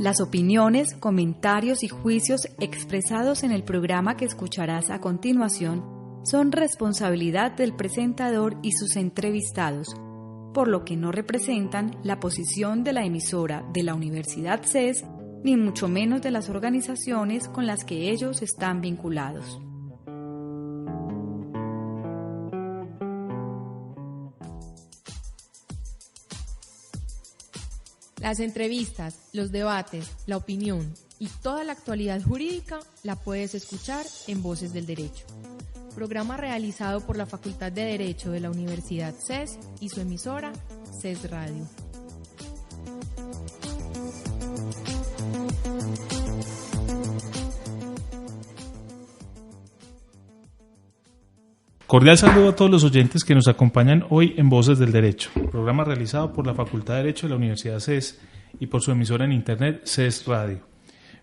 Las opiniones, comentarios y juicios expresados en el programa que escucharás a continuación son responsabilidad del presentador y sus entrevistados, por lo que no representan la posición de la emisora de la Universidad CES, ni mucho menos de las organizaciones con las que ellos están vinculados. Las entrevistas, los debates, la opinión y toda la actualidad jurídica la puedes escuchar en Voces del Derecho, programa realizado por la Facultad de Derecho de la Universidad CES y su emisora CES Radio. Cordial saludo a todos los oyentes que nos acompañan hoy en Voces del Derecho, programa realizado por la Facultad de Derecho de la Universidad CES y por su emisora en internet CES Radio.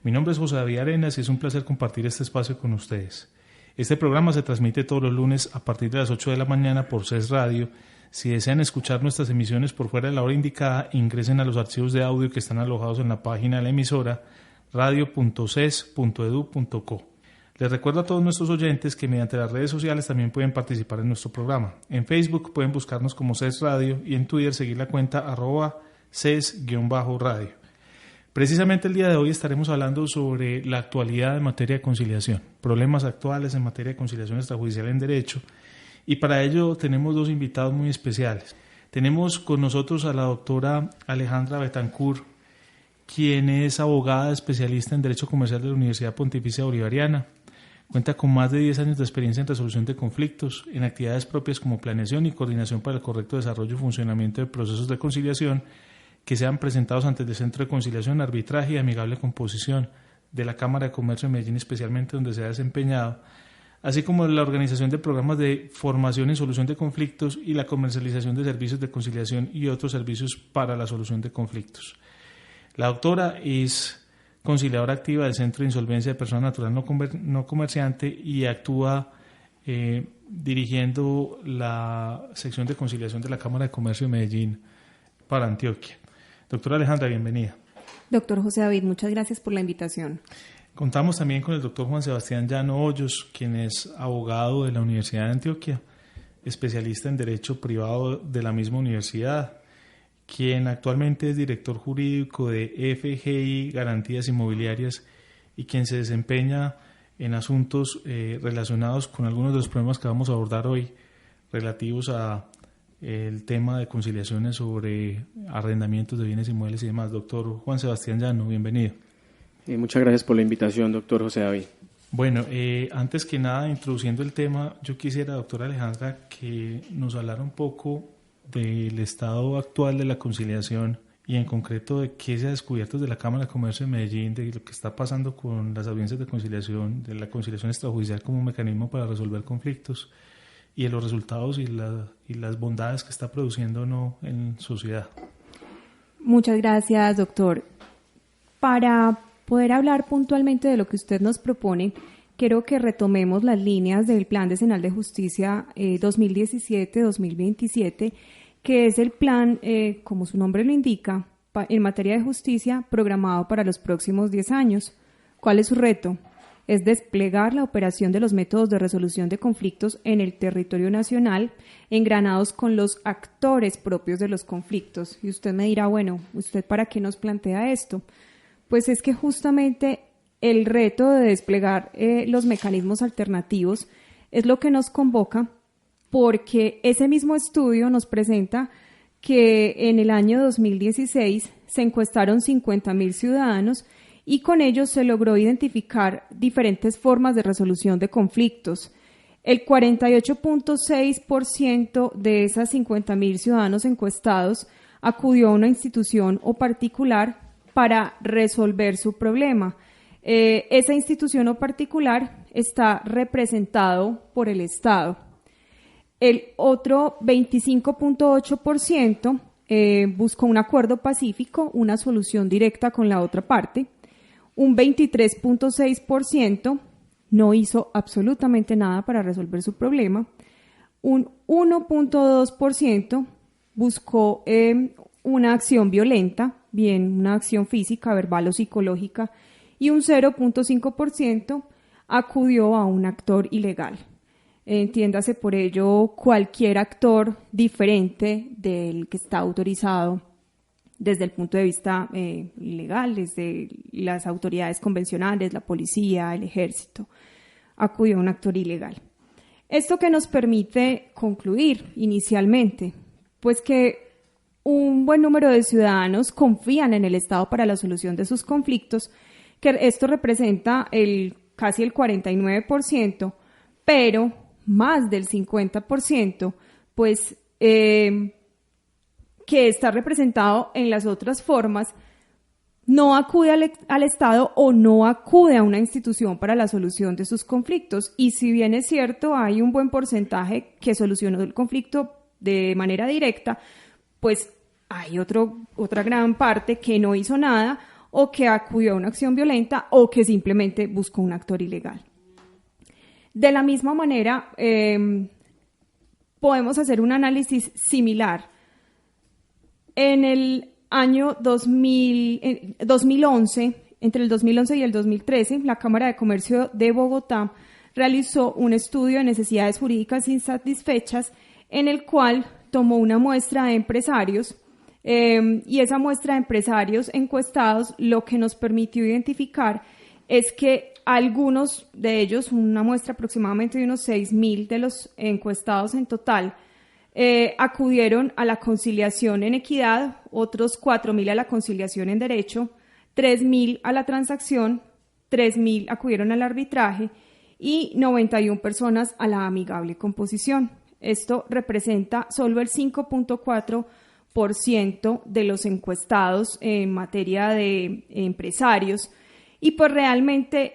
Mi nombre es José David Arenas y es un placer compartir este espacio con ustedes. Este programa se transmite todos los lunes a partir de las 8 de la mañana por CES Radio. Si desean escuchar nuestras emisiones por fuera de la hora indicada, ingresen a los archivos de audio que están alojados en la página de la emisora radio.ces.edu.co. Les recuerdo a todos nuestros oyentes que mediante las redes sociales también pueden participar en nuestro programa. En Facebook pueden buscarnos como CES Radio y en Twitter seguir la cuenta @CES_radio. Precisamente el día de hoy estaremos hablando sobre la actualidad en materia de conciliación, problemas actuales en materia de conciliación extrajudicial en derecho, y para ello tenemos dos invitados muy especiales. Tenemos con nosotros a la doctora Alejandra Betancourt, quien es abogada especialista en Derecho Comercial de la Universidad Pontificia Bolivariana. Cuenta con más de 10 años de experiencia en resolución de conflictos, en actividades propias como planeación y coordinación para el correcto desarrollo y funcionamiento de procesos de conciliación que sean presentados ante el Centro de Conciliación, Arbitraje y Amigable Composición de la Cámara de Comercio de Medellín, especialmente donde se ha desempeñado, así como la organización de programas de formación en solución de conflictos y la comercialización de servicios de conciliación y otros servicios para la solución de conflictos. La doctora es conciliadora activa del Centro de Insolvencia de Persona Natural no comerciante y actúa dirigiendo la sección de conciliación de la Cámara de Comercio de Medellín para Antioquia. Doctora Alejandra, bienvenida. Doctor José David, muchas gracias por la invitación. Contamos también con el doctor Juan Sebastián Llano Hoyos, quien es abogado de la Universidad de Antioquia, especialista en Derecho Privado de la misma universidad, quien actualmente es director jurídico de FGI Garantías Inmobiliarias y quien se desempeña en asuntos relacionados con algunos de los problemas que vamos a abordar hoy relativos a el tema de conciliaciones sobre arrendamientos de bienes inmuebles y demás. Doctor Juan Sebastián Llano, bienvenido. Muchas gracias por la invitación, doctor José David. Bueno, antes que nada, introduciendo el tema, yo quisiera, doctora Alejandra, que nos hablara un poco del estado actual de la conciliación y en concreto de qué se ha descubierto de la Cámara de Comercio de Medellín, de lo que está pasando con las audiencias de conciliación, de la conciliación extrajudicial como un mecanismo para resolver conflictos y de los resultados y las bondades que está produciendo no en sociedad. Muchas gracias, doctor. Para poder hablar puntualmente de lo que usted nos propone, quiero que retomemos las líneas del Plan Decenal de Justicia 2017-2027, que es el plan, como su nombre lo indica, en materia de justicia programado para los próximos 10 años. ¿Cuál es su reto? Es desplegar la operación de los métodos de resolución de conflictos en el territorio nacional, engranados con los actores propios de los conflictos. Y usted me dirá, bueno, ¿usted para qué nos plantea esto? Pues es que justamente el reto de desplegar los mecanismos alternativos es lo que nos convoca, porque ese mismo estudio nos presenta que en el año 2016 se encuestaron 50.000 ciudadanos y con ellos se logró identificar diferentes formas de resolución de conflictos. El 48.6% de esas 50.000 ciudadanos encuestados acudió a una institución o particular para resolver su problema. Esa institución o particular está representado por el Estado. El otro 25.8% buscó un acuerdo pacífico, una solución directa con la otra parte. Un 23.6% no hizo absolutamente nada para resolver su problema. Un 1.2% buscó una acción violenta bien una acción física, verbal o psicológica, y un 0.5% acudió a un actor ilegal. Entiéndase por ello cualquier actor diferente del que está autorizado desde el punto de vista legal, desde las autoridades convencionales, la policía, el ejército, acudió a un actor ilegal. ¿Esto que nos permite concluir inicialmente? Pues que un buen número de ciudadanos confían en el Estado para la solución de sus conflictos, que esto representa casi el 49%, pero más del 50%, pues que está representado en las otras formas, no acude al Estado o no acude a una institución para la solución de sus conflictos. Y si bien es cierto, hay un buen porcentaje que solucionó el conflicto de manera directa, pues hay otra gran parte que no hizo nada o que acudió a una acción violenta o que simplemente buscó un actor ilegal. De la misma manera, podemos hacer un análisis similar. En el año 2011, entre el 2011 y el 2013, la Cámara de Comercio de Bogotá realizó un estudio de necesidades jurídicas insatisfechas en el cual tomó una muestra de empresarios y esa muestra de empresarios encuestados lo que nos permitió identificar es que algunos de ellos, una muestra aproximadamente de unos 6.000 de los encuestados en total, acudieron a la conciliación en equidad, otros 4.000 a la conciliación en derecho, 3.000 a la transacción, 3.000 acudieron al arbitraje y 91 personas a la amigable composición. Esto representa solo el 5.4% de los encuestados en materia de empresarios y pues realmente,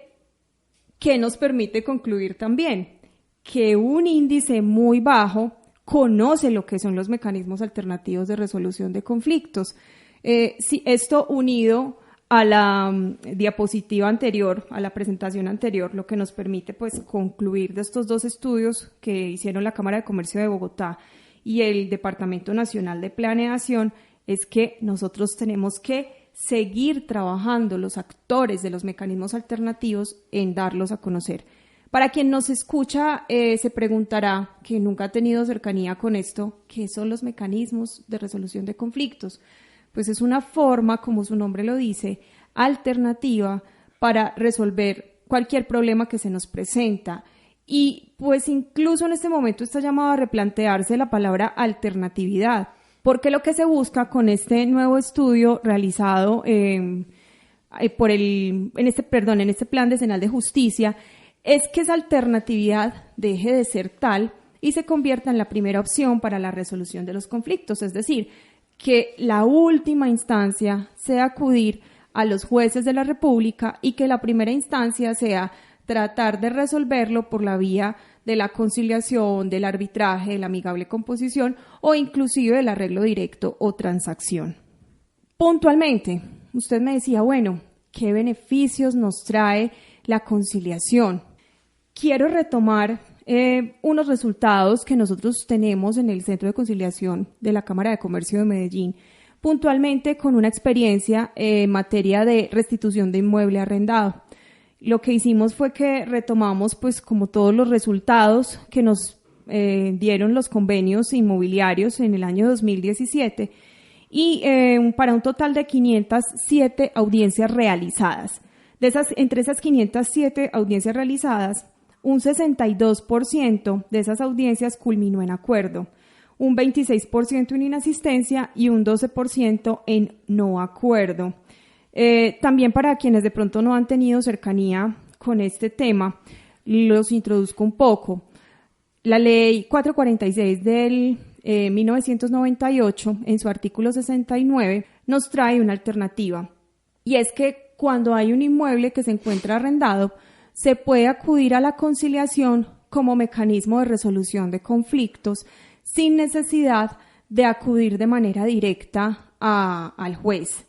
¿qué nos permite concluir también? Que un índice muy bajo conoce lo que son los mecanismos alternativos de resolución de conflictos. Si esto unido a la diapositiva anterior, a la presentación anterior, lo que nos permite pues concluir de estos dos estudios que hicieron la Cámara de Comercio de Bogotá y el Departamento Nacional de Planeación es que nosotros tenemos que seguir trabajando los actores de los mecanismos alternativos en darlos a conocer. Para quien nos escucha, se preguntará, que nunca ha tenido cercanía con esto, ¿qué son los mecanismos de resolución de conflictos? Pues es una forma, como su nombre lo dice, alternativa para resolver cualquier problema que se nos presenta. Y pues incluso en este momento está llamado a replantearse la palabra alternatividad, porque lo que se busca con este nuevo estudio realizado en este Plan Decenal de Justicia es que esa alternatividad deje de ser tal y se convierta en la primera opción para la resolución de los conflictos, es decir, que la última instancia sea acudir a los jueces de la República y que la primera instancia sea tratar de resolverlo por la vía de la conciliación, del arbitraje, de la amigable composición o inclusive del arreglo directo o transacción. Puntualmente, usted me decía, bueno, ¿qué beneficios nos trae la conciliación? Quiero retomar unos resultados que nosotros tenemos en el Centro de Conciliación de la Cámara de Comercio de Medellín, puntualmente con una experiencia en materia de restitución de inmueble arrendado. Lo que hicimos fue que retomamos, pues, como todos los resultados que nos dieron los convenios inmobiliarios en el año 2017 y para un total de 507 audiencias realizadas. Entre esas 507 audiencias realizadas, un 62% de esas audiencias culminó en acuerdo, un 26% en inasistencia y un 12% en no acuerdo. También para quienes de pronto no han tenido cercanía con este tema, los introduzco un poco. La ley 446 del 1998, en su artículo 69, nos trae una alternativa, y es que cuando hay un inmueble que se encuentra arrendado, se puede acudir a la conciliación como mecanismo de resolución de conflictos sin necesidad de acudir de manera directa al juez.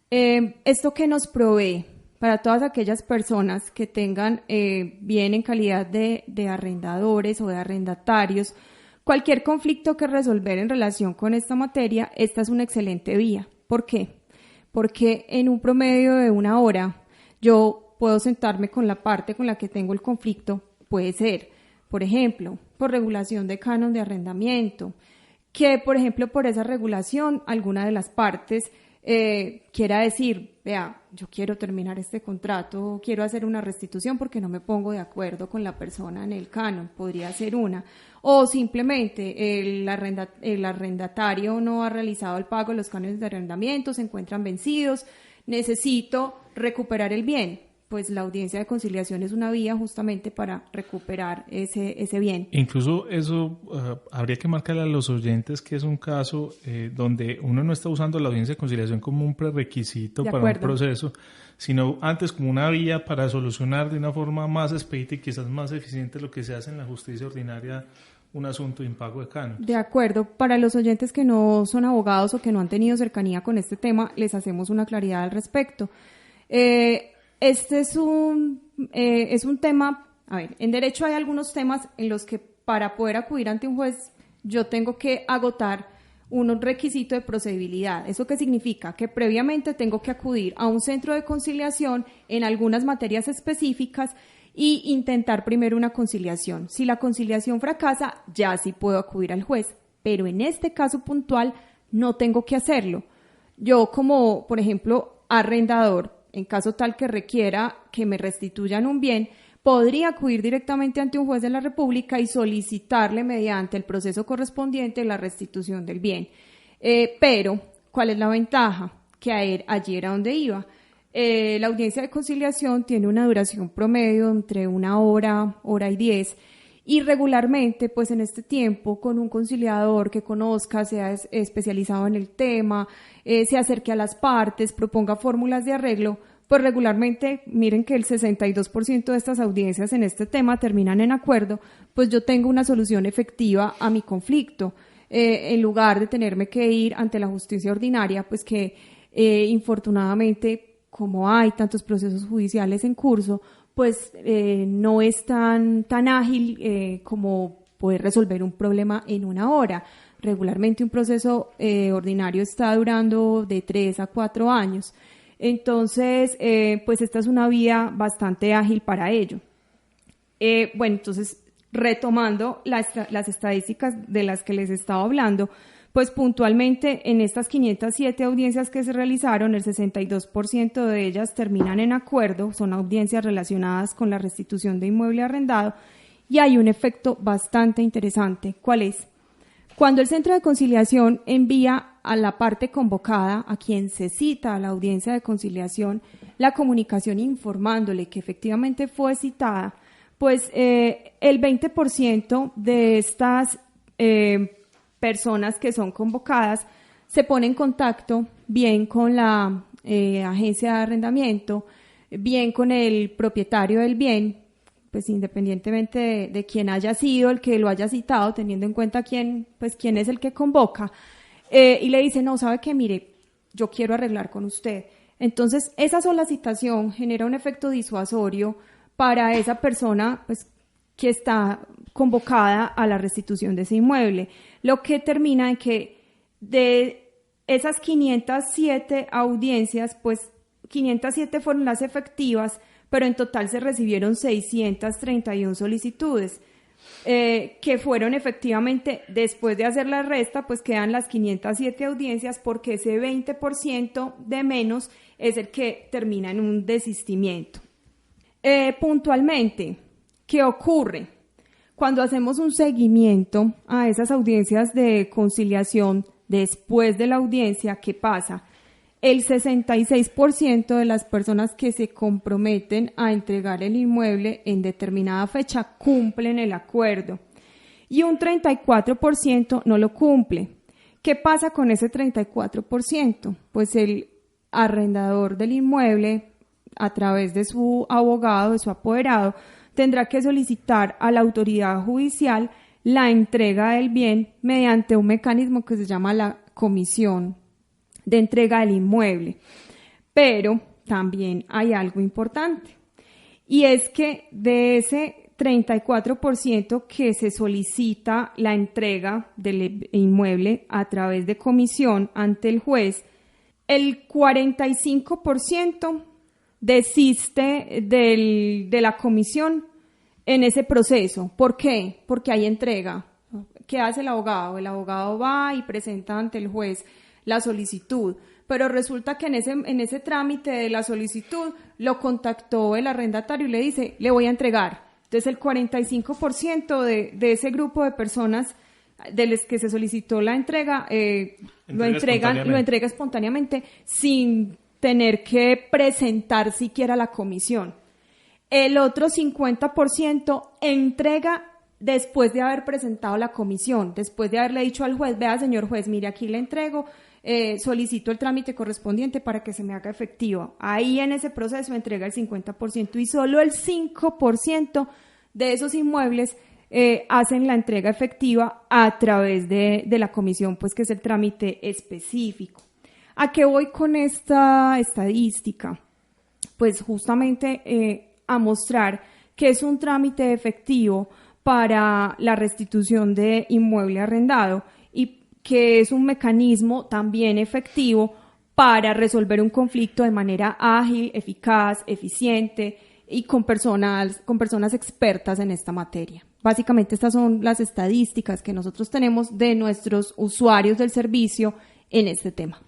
¿Esto qué nos provee? Para todas aquellas personas que tengan bien en calidad de arrendadores o de arrendatarios, cualquier conflicto que resolver en relación con esta materia, esta es una excelente vía. ¿Por qué? porque en un promedio de 1 hora yo puedo sentarme con la parte con la que tengo el conflicto. Puede ser, por ejemplo, por regulación de canon de arrendamiento, que por ejemplo por esa regulación alguna de las partes quiera decir, vea, yo quiero terminar este contrato, quiero hacer una restitución porque no me pongo de acuerdo con la persona en el canon, podría ser una. O simplemente el arrendatario no ha realizado el pago de los cánones de arrendamiento, se encuentran vencidos, necesito recuperar el bien. Pues la audiencia de conciliación es una vía justamente para recuperar ese bien. Incluso eso habría que marcarle a los oyentes que es un caso donde uno no está usando la audiencia de conciliación como un prerequisito para un proceso, sino antes como una vía para solucionar de una forma más expedita y quizás más eficiente lo que se hace en la justicia ordinaria, un asunto de impago de canon. De acuerdo. Para los oyentes que no son abogados o que no han tenido cercanía con este tema, les hacemos una claridad al respecto. Este es un tema, a ver, en derecho hay algunos temas en los que para poder acudir ante un juez yo tengo que agotar un requisito de procedibilidad. ¿Eso qué significa? Que previamente tengo que acudir a un centro de conciliación en algunas materias específicas y intentar primero una conciliación. Si la conciliación fracasa, ya sí puedo acudir al juez, pero en este caso puntual no tengo que hacerlo. Yo como, por ejemplo, arrendador, en caso tal que requiera que me restituyan un bien, podría acudir directamente ante un juez de la República y solicitarle mediante el proceso correspondiente la restitución del bien. Pero, ¿cuál es la ventaja? Que allí era donde iba. La audiencia de conciliación tiene una duración promedio entre 1 hora, hora y 10, y regularmente, pues en este tiempo, con un conciliador que conozca, sea especializado en el tema, se acerque a las partes, proponga fórmulas de arreglo, pues regularmente, miren que el 62% de estas audiencias en este tema terminan en acuerdo, pues yo tengo una solución efectiva a mi conflicto, en lugar de tenerme que ir ante la justicia ordinaria, pues que infortunadamente, como hay tantos procesos judiciales en curso, pues no es tan ágil como poder resolver un problema en 1 hora. Regularmente un proceso ordinario está durando de 3 a 4 años. Entonces, pues esta es una vía bastante ágil para ello. Bueno, entonces, retomando las estadísticas de las que les estaba hablando, pues puntualmente en estas 507 audiencias que se realizaron, el 62% de ellas terminan en acuerdo, son audiencias relacionadas con la restitución de inmueble arrendado, y hay un efecto bastante interesante. ¿Cuál es? Cuando el centro de conciliación envía a la parte convocada, a quien se cita a la audiencia de conciliación, la comunicación informándole que efectivamente fue citada, pues el 20% de estas personas que son convocadas se pone en contacto bien con la agencia de arrendamiento, bien con el propietario del bien, pues independientemente de quién haya sido el que lo haya citado, teniendo en cuenta quién es el que convoca, y le dice, no, ¿sabe qué? Mire, yo quiero arreglar con usted. Entonces, esa sola citación genera un efecto disuasorio para esa persona, pues, que está convocada a la restitución de ese inmueble, lo que termina en que de esas 507 audiencias, pues 507 fueron las efectivas, pero en total se recibieron 631 solicitudes, que fueron efectivamente, después de hacer la resta, pues quedan las 507 audiencias, porque ese 20% de menos es el que termina en un desistimiento. Puntualmente, ¿qué ocurre? Cuando hacemos un seguimiento a esas audiencias de conciliación después de la audiencia, ¿qué pasa? El 66% de las personas que se comprometen a entregar el inmueble en determinada fecha cumplen el acuerdo y un 34% no lo cumple. ¿Qué pasa con ese 34%? Pues el arrendador del inmueble, a través de su abogado, de su apoderado, tendrá que solicitar a la autoridad judicial la entrega del bien mediante un mecanismo que se llama la comisión de entrega del inmueble. Pero también hay algo importante, y es que de ese 34% que se solicita la entrega del inmueble a través de comisión ante el juez, el 45% desiste de la comisión en ese proceso. ¿Por qué? Porque hay entrega. ¿Qué hace el abogado? El abogado va y presenta ante el juez la solicitud, pero resulta que en ese trámite de la solicitud lo contactó el arrendatario y le dice, le voy a entregar. Entonces el 45% de ese grupo de personas de los que se solicitó la entrega, lo entrega espontáneamente sin tener que presentar siquiera a la comisión. El otro 50% entrega después de haber presentado la comisión, después de haberle dicho al juez, vea señor juez, mire aquí le entrego, solicito el trámite correspondiente para que se me haga efectivo. Ahí en ese proceso entrega el 50% y solo el 5% de esos inmuebles hacen la entrega efectiva a través de la comisión, pues que es el trámite específico. ¿A qué voy con esta estadística? Pues justamente a mostrar que es un trámite efectivo para la restitución de inmueble arrendado y que es un mecanismo también efectivo para resolver un conflicto de manera ágil, eficaz, eficiente y con personas expertas en esta materia. Básicamente estas son las estadísticas que nosotros tenemos de nuestros usuarios del servicio en este tema.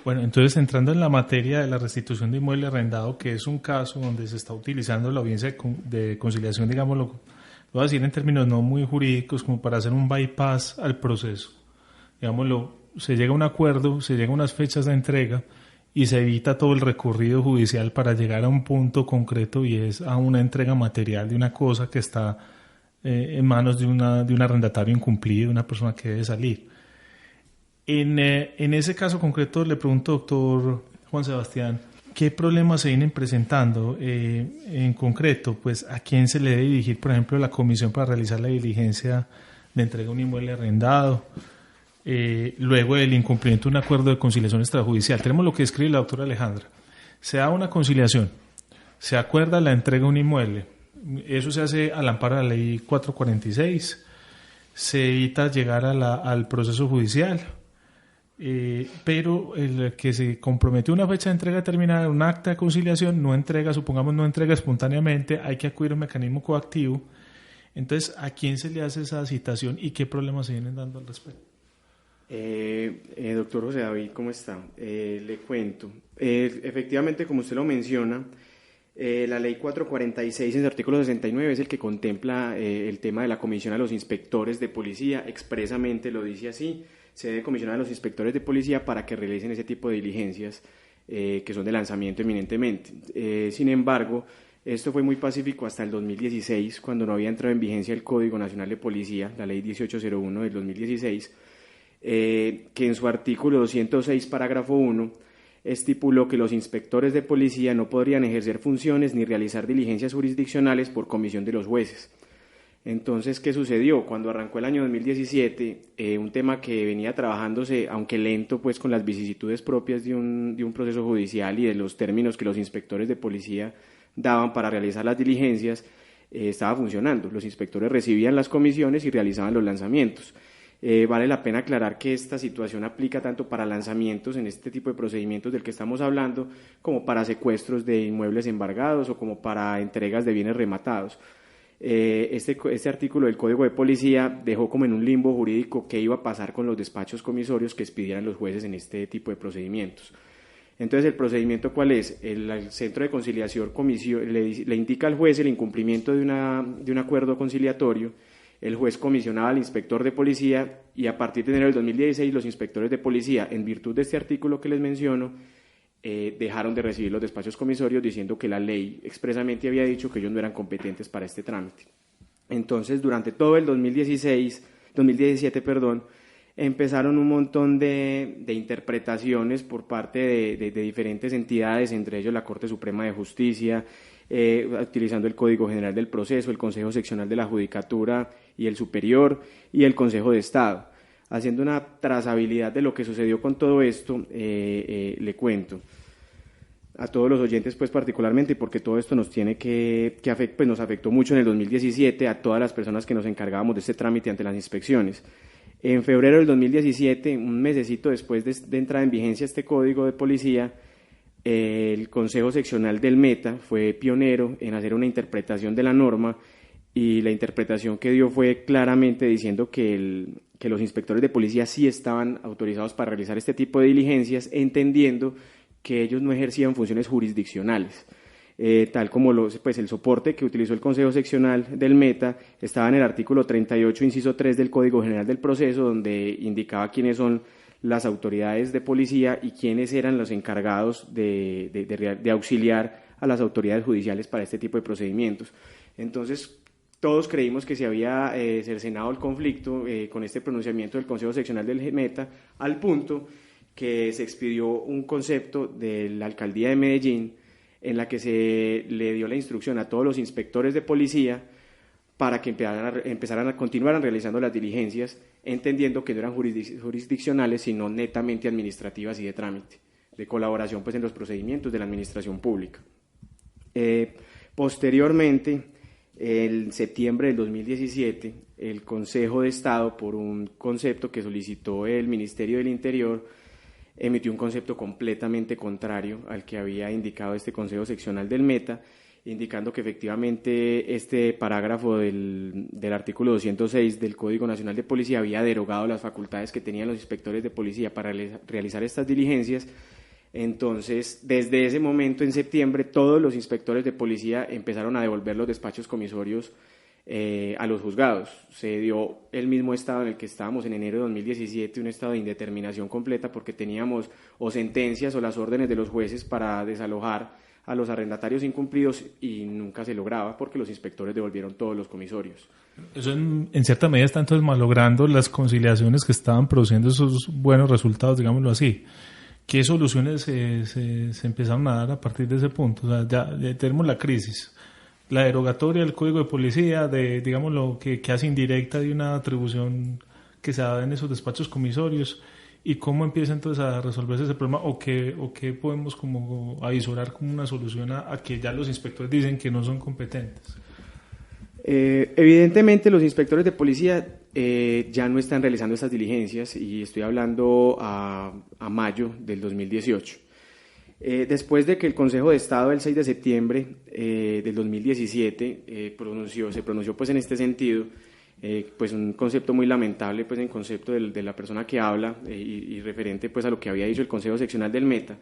Bueno, entonces entrando en la materia de la restitución de inmueble arrendado, que es un caso donde se está utilizando la audiencia de conciliación, digámoslo, lo voy a decir en términos no muy jurídicos, como para hacer un bypass al proceso. Digámoslo, se llega a un acuerdo, se llega a unas fechas de entrega y se evita todo el recorrido judicial para llegar a un punto concreto y es a una entrega material de una cosa que está en manos de un arrendatario incumplido, una persona que debe salir. En ese caso concreto le pregunto, doctor Juan Sebastián, ¿qué problemas se vienen presentando en concreto? Pues ¿a quién se le debe dirigir, por ejemplo, la comisión para realizar la diligencia de entrega de un inmueble arrendado? Luego del incumplimiento de un acuerdo de conciliación extrajudicial. Tenemos lo que escribe la doctora Alejandra. Se da una conciliación, se acuerda la entrega de un inmueble. Eso se hace al amparo de la ley 446. Se evita llegar al proceso judicial. Pero el que se comprometió una fecha de entrega determinada, un acta de conciliación, no entrega espontáneamente, hay que acudir a un mecanismo coactivo. Entonces, ¿a quién se le hace esa citación y qué problemas se vienen dando al respecto? Doctor José David, ¿cómo está? Le cuento. Efectivamente, como usted lo menciona, la ley 446 en su artículo 69 es el que contempla el tema de la comisión a los inspectores de policía, expresamente lo dice así. Se debe comisionar a los inspectores de policía para que realicen ese tipo de diligencias que son de lanzamiento eminentemente. Sin embargo, esto fue muy pacífico hasta el 2016, cuando no había entrado en vigencia el Código Nacional de Policía, la Ley 1801 del 2016, que en su artículo 206, parágrafo 1, estipuló que los inspectores de policía no podrían ejercer funciones ni realizar diligencias jurisdiccionales por comisión de los jueces. Entonces, ¿qué sucedió? Cuando arrancó el año 2017, un tema que venía trabajándose, aunque lento, pues con las vicisitudes propias de un proceso judicial y de los términos que los inspectores de policía daban para realizar las diligencias, estaba funcionando. Los inspectores recibían las comisiones y realizaban los lanzamientos. Vale la pena aclarar que esta situación aplica tanto para lanzamientos en este tipo de procedimientos del que estamos hablando, como para secuestros de inmuebles embargados o como para entregas de bienes rematados. Este artículo del Código de Policía dejó como en un limbo jurídico qué iba a pasar con los despachos comisorios que expidieran los jueces en este tipo de procedimientos. Entonces, ¿el procedimiento cuál es? El centro de conciliación le indica al juez el incumplimiento de un acuerdo conciliatorio. El juez comisionaba al inspector de policía y a partir de enero del 2016 los inspectores de policía, en virtud de este artículo que les menciono, dejaron de recibir los despachos comisorios diciendo que la ley expresamente había dicho que ellos no eran competentes para este trámite. Entonces, durante todo el 2017, empezaron un montón de interpretaciones por parte de diferentes entidades, entre ellos la Corte Suprema de Justicia, utilizando el Código General del Proceso, el Consejo Seccional de la Judicatura y el Superior y el Consejo de Estado. Haciendo una trazabilidad de lo que sucedió con todo esto, le cuento a todos los oyentes, pues particularmente, porque todo esto nos tiene nos afectó mucho en el 2017 a todas las personas que nos encargábamos de este trámite ante las inspecciones. En febrero del 2017, un mesecito después de entrar en vigencia este código de policía, el Consejo Seccional del Meta fue pionero en hacer una interpretación de la norma, y la interpretación que dio fue claramente diciendo que los inspectores de policía sí estaban autorizados para realizar este tipo de diligencias, entendiendo que ellos no ejercían funciones jurisdiccionales. Tal como el soporte que utilizó el Consejo Seccional del Meta estaba en el artículo 38, inciso 3 del Código General del Proceso, donde indicaba quiénes son las autoridades de policía y quiénes eran los encargados de auxiliar a las autoridades judiciales para este tipo de procedimientos. Entonces, todos creímos que se había cercenado el conflicto con este pronunciamiento del Consejo Seccional del Meta, al punto que se expidió un concepto de la Alcaldía de Medellín en la que se le dio la instrucción a todos los inspectores de policía para que continuaran realizando las diligencias, entendiendo que no eran jurisdiccionales, sino netamente administrativas y de trámite, de colaboración pues en los procedimientos de la administración pública. Posteriormente, en septiembre del 2017, el Consejo de Estado, por un concepto que solicitó el Ministerio del Interior, emitió un concepto completamente contrario al que había indicado este Consejo Seccional del Meta, indicando que efectivamente este parágrafo del artículo 206 del Código Nacional de Policía había derogado las facultades que tenían los inspectores de policía para realizar estas diligencias. Entonces, desde ese momento, en septiembre, todos los inspectores de policía empezaron a devolver los despachos comisorios a los juzgados. Se dio el mismo estado en el que estábamos en enero de 2017, un estado de indeterminación completa, porque teníamos o sentencias o las órdenes de los jueces para desalojar a los arrendatarios incumplidos y nunca se lograba porque los inspectores devolvieron todos los comisorios. Eso en cierta medida está entonces malogrando las conciliaciones que estaban produciendo esos buenos resultados, digámoslo así. ¿Qué soluciones se empezaron a dar a partir de ese punto? O sea, ya tenemos la crisis, la derogatoria del Código de Policía, digámoslo, que hace indirecta de una atribución que se da en esos despachos comisorios, y cómo empieza entonces a resolverse ese problema, o qué podemos como avisorar como una solución a que ya los inspectores dicen que no son competentes. Evidentemente los inspectores de policía ya no están realizando estas diligencias, y estoy hablando a mayo del 2018. Después de que el Consejo de Estado el 6 de septiembre del 2017 se pronunció pues en este sentido, pues un concepto muy lamentable pues en concepto de la persona que habla y referente pues a lo que había dicho el Consejo Seccional del Meta.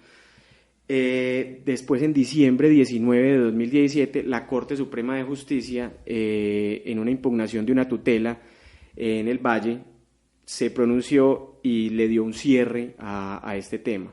Después, en diciembre 19 de 2017, la Corte Suprema de Justicia, en una impugnación de una tutela en el Valle, se pronunció y le dio un cierre a este tema.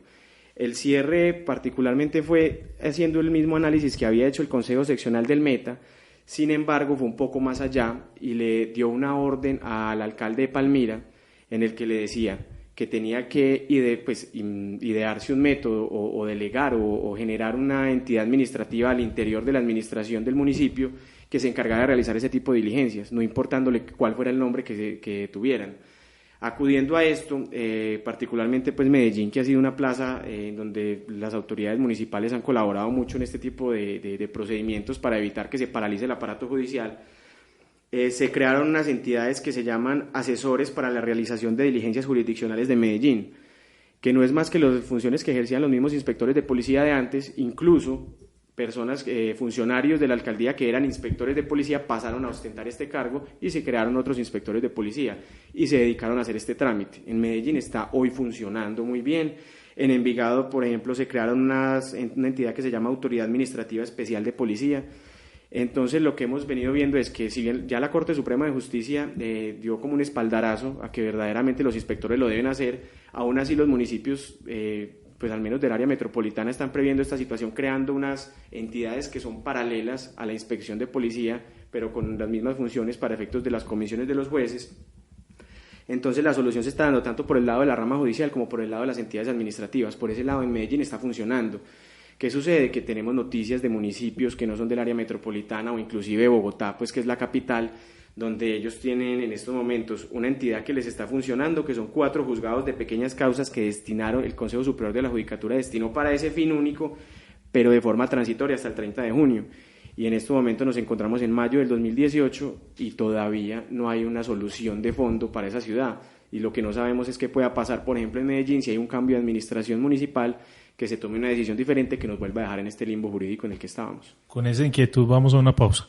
El cierre particularmente fue haciendo el mismo análisis que había hecho el Consejo Seccional del Meta. Sin embargo, fue un poco más allá y le dio una orden al alcalde de Palmira en el que le decía que tenía que idearse un método o delegar o generar una entidad administrativa al interior de la administración del municipio que se encargara de realizar ese tipo de diligencias, no importándole cuál fuera el nombre que tuvieran. Acudiendo a esto, particularmente pues Medellín, que ha sido una plaza donde las autoridades municipales han colaborado mucho en este tipo de procedimientos para evitar que se paralice el aparato judicial, se crearon unas entidades que se llaman asesores para la realización de diligencias jurisdiccionales de Medellín, que no es más que las funciones que ejercían los mismos inspectores de policía de antes. Incluso personas, funcionarios de la alcaldía que eran inspectores de policía pasaron a ostentar este cargo y se crearon otros inspectores de policía y se dedicaron a hacer este trámite. En Medellín está hoy funcionando muy bien. En Envigado, por ejemplo, se crearon una entidad que se llama Autoridad Administrativa Especial de Policía. Entonces, lo que hemos venido viendo es que si bien ya la Corte Suprema de Justicia dio como un espaldarazo a que verdaderamente los inspectores lo deben hacer, aún así los municipios, pues al menos del área metropolitana, están previendo esta situación, creando unas entidades que son paralelas a la inspección de policía, pero con las mismas funciones para efectos de las comisiones de los jueces. Entonces, la solución se está dando tanto por el lado de la rama judicial como por el lado de las entidades administrativas. Por ese lado, en Medellín está funcionando. ¿Qué sucede? Que tenemos noticias de municipios que no son del área metropolitana o inclusive Bogotá, pues que es la capital, donde ellos tienen en estos momentos una entidad que les está funcionando, que son 4 juzgados de pequeñas causas que destinaron, el Consejo Superior de la Judicatura destinó para ese fin único, pero de forma transitoria hasta el 30 de junio. Y en este momento nos encontramos en mayo del 2018 y todavía no hay una solución de fondo para esa ciudad. y lo que no sabemos es qué pueda pasar, por ejemplo, en Medellín, si hay un cambio de administración municipal, que se tome una decisión diferente que nos vuelva a dejar en este limbo jurídico en el que estábamos. Con esa inquietud vamos a una pausa.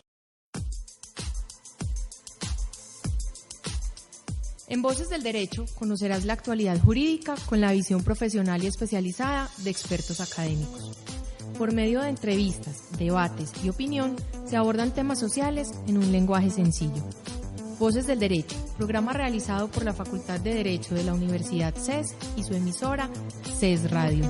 En Voces del Derecho conocerás la actualidad jurídica con la visión profesional y especializada de expertos académicos. Por medio de entrevistas, debates y opinión se abordan temas sociales en un lenguaje sencillo. Voces del Derecho, programa realizado por la Facultad de Derecho de la Universidad CES y su emisora CES Radio.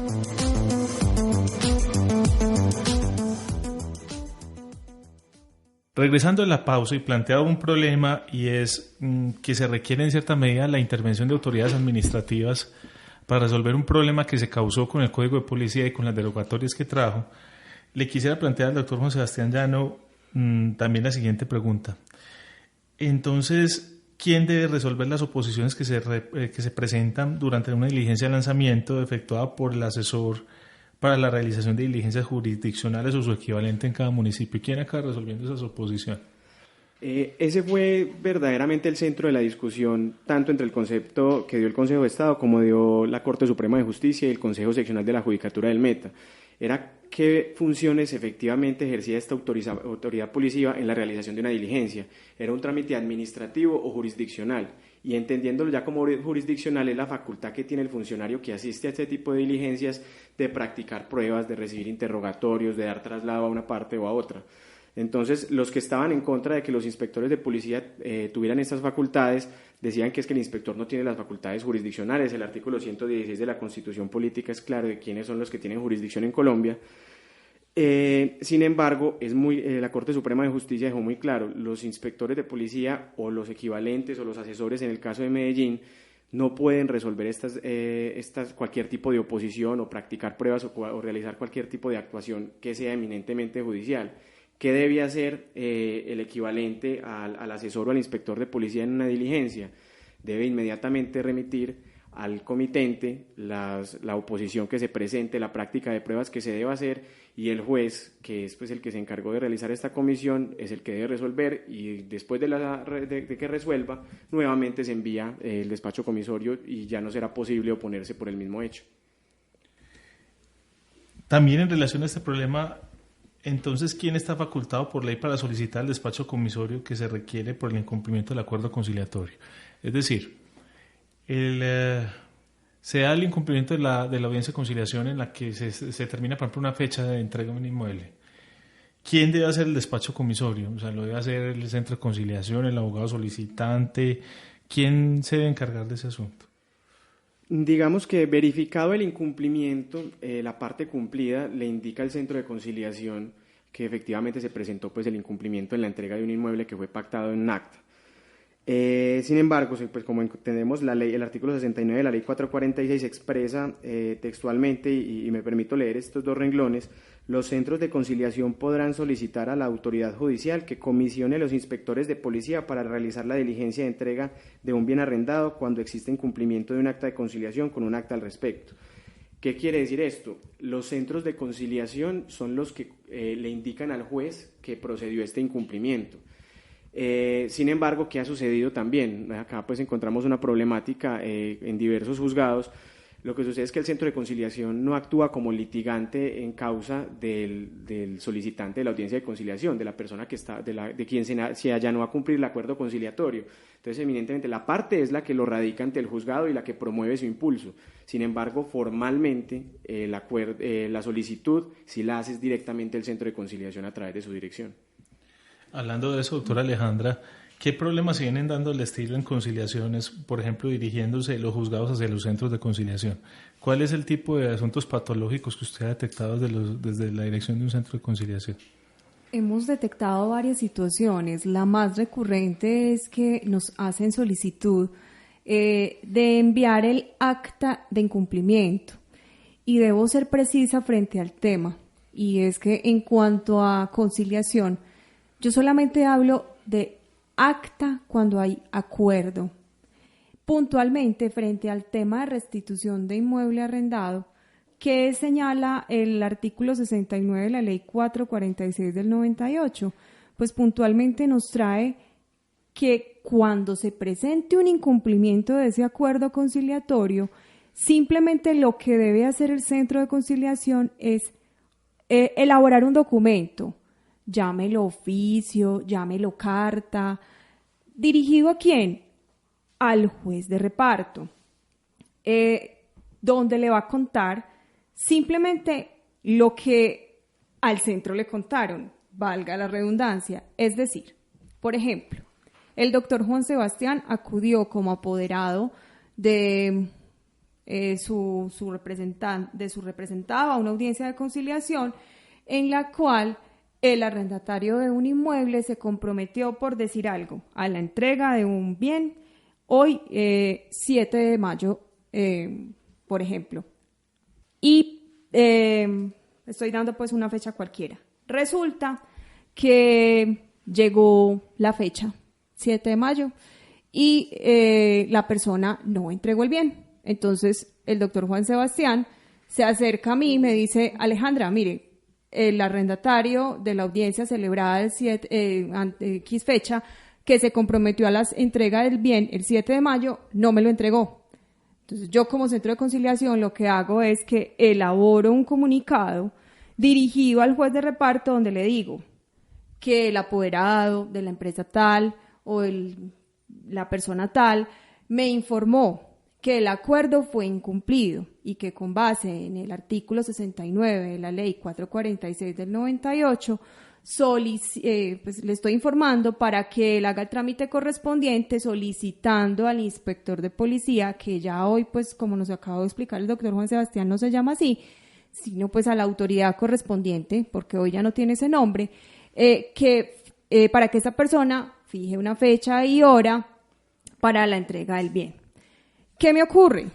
Regresando a la pausa y planteaba un problema, y es que se requiere en cierta medida la intervención de autoridades administrativas para resolver un problema que se causó con el Código de Policía y con las derogatorias que trajo. Le quisiera plantear al doctor Juan Sebastián Llano también la siguiente pregunta. Entonces, ¿quién debe resolver las oposiciones que se presentan durante una diligencia de lanzamiento efectuada por el asesor para la realización de diligencias jurisdiccionales o su equivalente en cada municipio? ¿Quién acaba resolviendo esas oposiciones? Ese fue verdaderamente el centro de la discusión, tanto entre el concepto que dio el Consejo de Estado como dio la Corte Suprema de Justicia y el Consejo Seccional de la Judicatura del Meta. Era qué funciones efectivamente ejercía esta autoridad policiva en la realización de una diligencia. ¿Era un trámite administrativo o jurisdiccional? Y entendiéndolo ya como jurisdiccional, es la facultad que tiene el funcionario que asiste a este tipo de diligencias de practicar pruebas, de recibir interrogatorios, de dar traslado a una parte o a otra. Entonces, los que estaban en contra de que los inspectores de policía tuvieran estas facultades decían que es que el inspector no tiene las facultades jurisdiccionales. El artículo 116 de la Constitución Política es claro de quiénes son los que tienen jurisdicción en Colombia. Sin embargo, la Corte Suprema de Justicia dejó muy claro, los inspectores de policía o los equivalentes o los asesores en el caso de Medellín no pueden resolver cualquier tipo de oposición o practicar pruebas o realizar cualquier tipo de actuación que sea eminentemente judicial. ¿Qué debe hacer el equivalente al asesor o al inspector de policía en una diligencia? Debe inmediatamente remitir al comitente la oposición que se presente, la práctica de pruebas que se deba hacer, y el juez, que es pues el que se encargó de realizar esta comisión, es el que debe resolver, y después de que resuelva, nuevamente se envía el despacho comisorio y ya no será posible oponerse por el mismo hecho. También en relación a este problema, entonces, ¿quién está facultado por ley para solicitar el despacho comisorio que se requiere por el incumplimiento del acuerdo conciliatorio? Es decir, se da el incumplimiento de la audiencia de conciliación en la que se determina, por ejemplo, una fecha de entrega de un inmueble. ¿Quién debe hacer el despacho comisorio? O sea, ¿lo debe hacer el centro de conciliación, el abogado solicitante? ¿Quién se debe encargar de ese asunto? Digamos que verificado el incumplimiento, la parte cumplida le indica al centro de conciliación que efectivamente se presentó pues el incumplimiento en la entrega de un inmueble que fue pactado en un acta. Sin embargo, pues como entendemos, el artículo 69 de la ley 446 expresa textualmente, y me permito leer estos dos renglones: los centros de conciliación podrán solicitar a la autoridad judicial que comisione a los inspectores de policía para realizar la diligencia de entrega de un bien arrendado cuando existe incumplimiento de un acta de conciliación con un acta al respecto. ¿Qué quiere decir esto? Los centros de conciliación son los que le indican al juez que procedió este incumplimiento. Sin embargo, ¿qué ha sucedido también? Acá pues encontramos una problemática en diversos juzgados. Lo que sucede es que el centro de conciliación no actúa como litigante en causa del solicitante de la audiencia de conciliación, de la persona que está, de quien se allanó a cumplir el acuerdo conciliatorio. Entonces, evidentemente, la parte es la que lo radica ante el juzgado y la que promueve su impulso. Sin embargo, formalmente, la solicitud sí la hace directamente el centro de conciliación a través de su dirección. Hablando de eso, doctora Alejandra, ¿qué problemas se vienen dando al estilo en conciliaciones, por ejemplo, dirigiéndose los juzgados hacia los centros de conciliación? ¿Cuál es el tipo de asuntos patológicos que usted ha detectado desde la dirección de un centro de conciliación? Hemos detectado varias situaciones. La más recurrente es que nos hacen solicitud de enviar el acta de incumplimiento. Y debo ser precisa frente al tema. Y es que en cuanto a conciliación, yo solamente hablo de acta cuando hay acuerdo. Puntualmente, frente al tema de restitución de inmueble arrendado, ¿qué señala el artículo 69 de la ley 446 del 98? Pues puntualmente nos trae que cuando se presente un incumplimiento de ese acuerdo conciliatorio, simplemente lo que debe hacer el centro de conciliación es elaborar un documento, llámelo oficio, llámelo carta, ¿dirigido a quién? Al juez de reparto, donde le va a contar simplemente lo que al centro le contaron, valga la redundancia. Es decir, por ejemplo, el doctor Juan Sebastián acudió como apoderado de su representado a una audiencia de conciliación en la cual el arrendatario de un inmueble se comprometió, por decir algo, a la entrega de un bien hoy 7 de mayo, por ejemplo. Y estoy dando pues una fecha cualquiera. Resulta que llegó la fecha, 7 de mayo, y la persona no entregó el bien. Entonces el doctor Juan Sebastián se acerca a mí y me dice: Alejandra, mire, el arrendatario de la audiencia celebrada ante X fecha, que se comprometió a la entrega del bien el 7 de mayo, no me lo entregó. Entonces yo, como centro de conciliación, lo que hago es que elaboro un comunicado dirigido al juez de reparto donde le digo que el apoderado de la empresa tal o la persona tal me informó que el acuerdo fue incumplido y que con base en el artículo 69 de la ley 446 del 98, pues le estoy informando para que él haga el trámite correspondiente solicitando al inspector de policía, que ya hoy, pues como nos acabó de explicar el doctor Juan Sebastián, no se llama así, sino pues a la autoridad correspondiente, porque hoy ya no tiene ese nombre, para que esa persona fije una fecha y hora para la entrega del bien. ¿Qué me ocurre?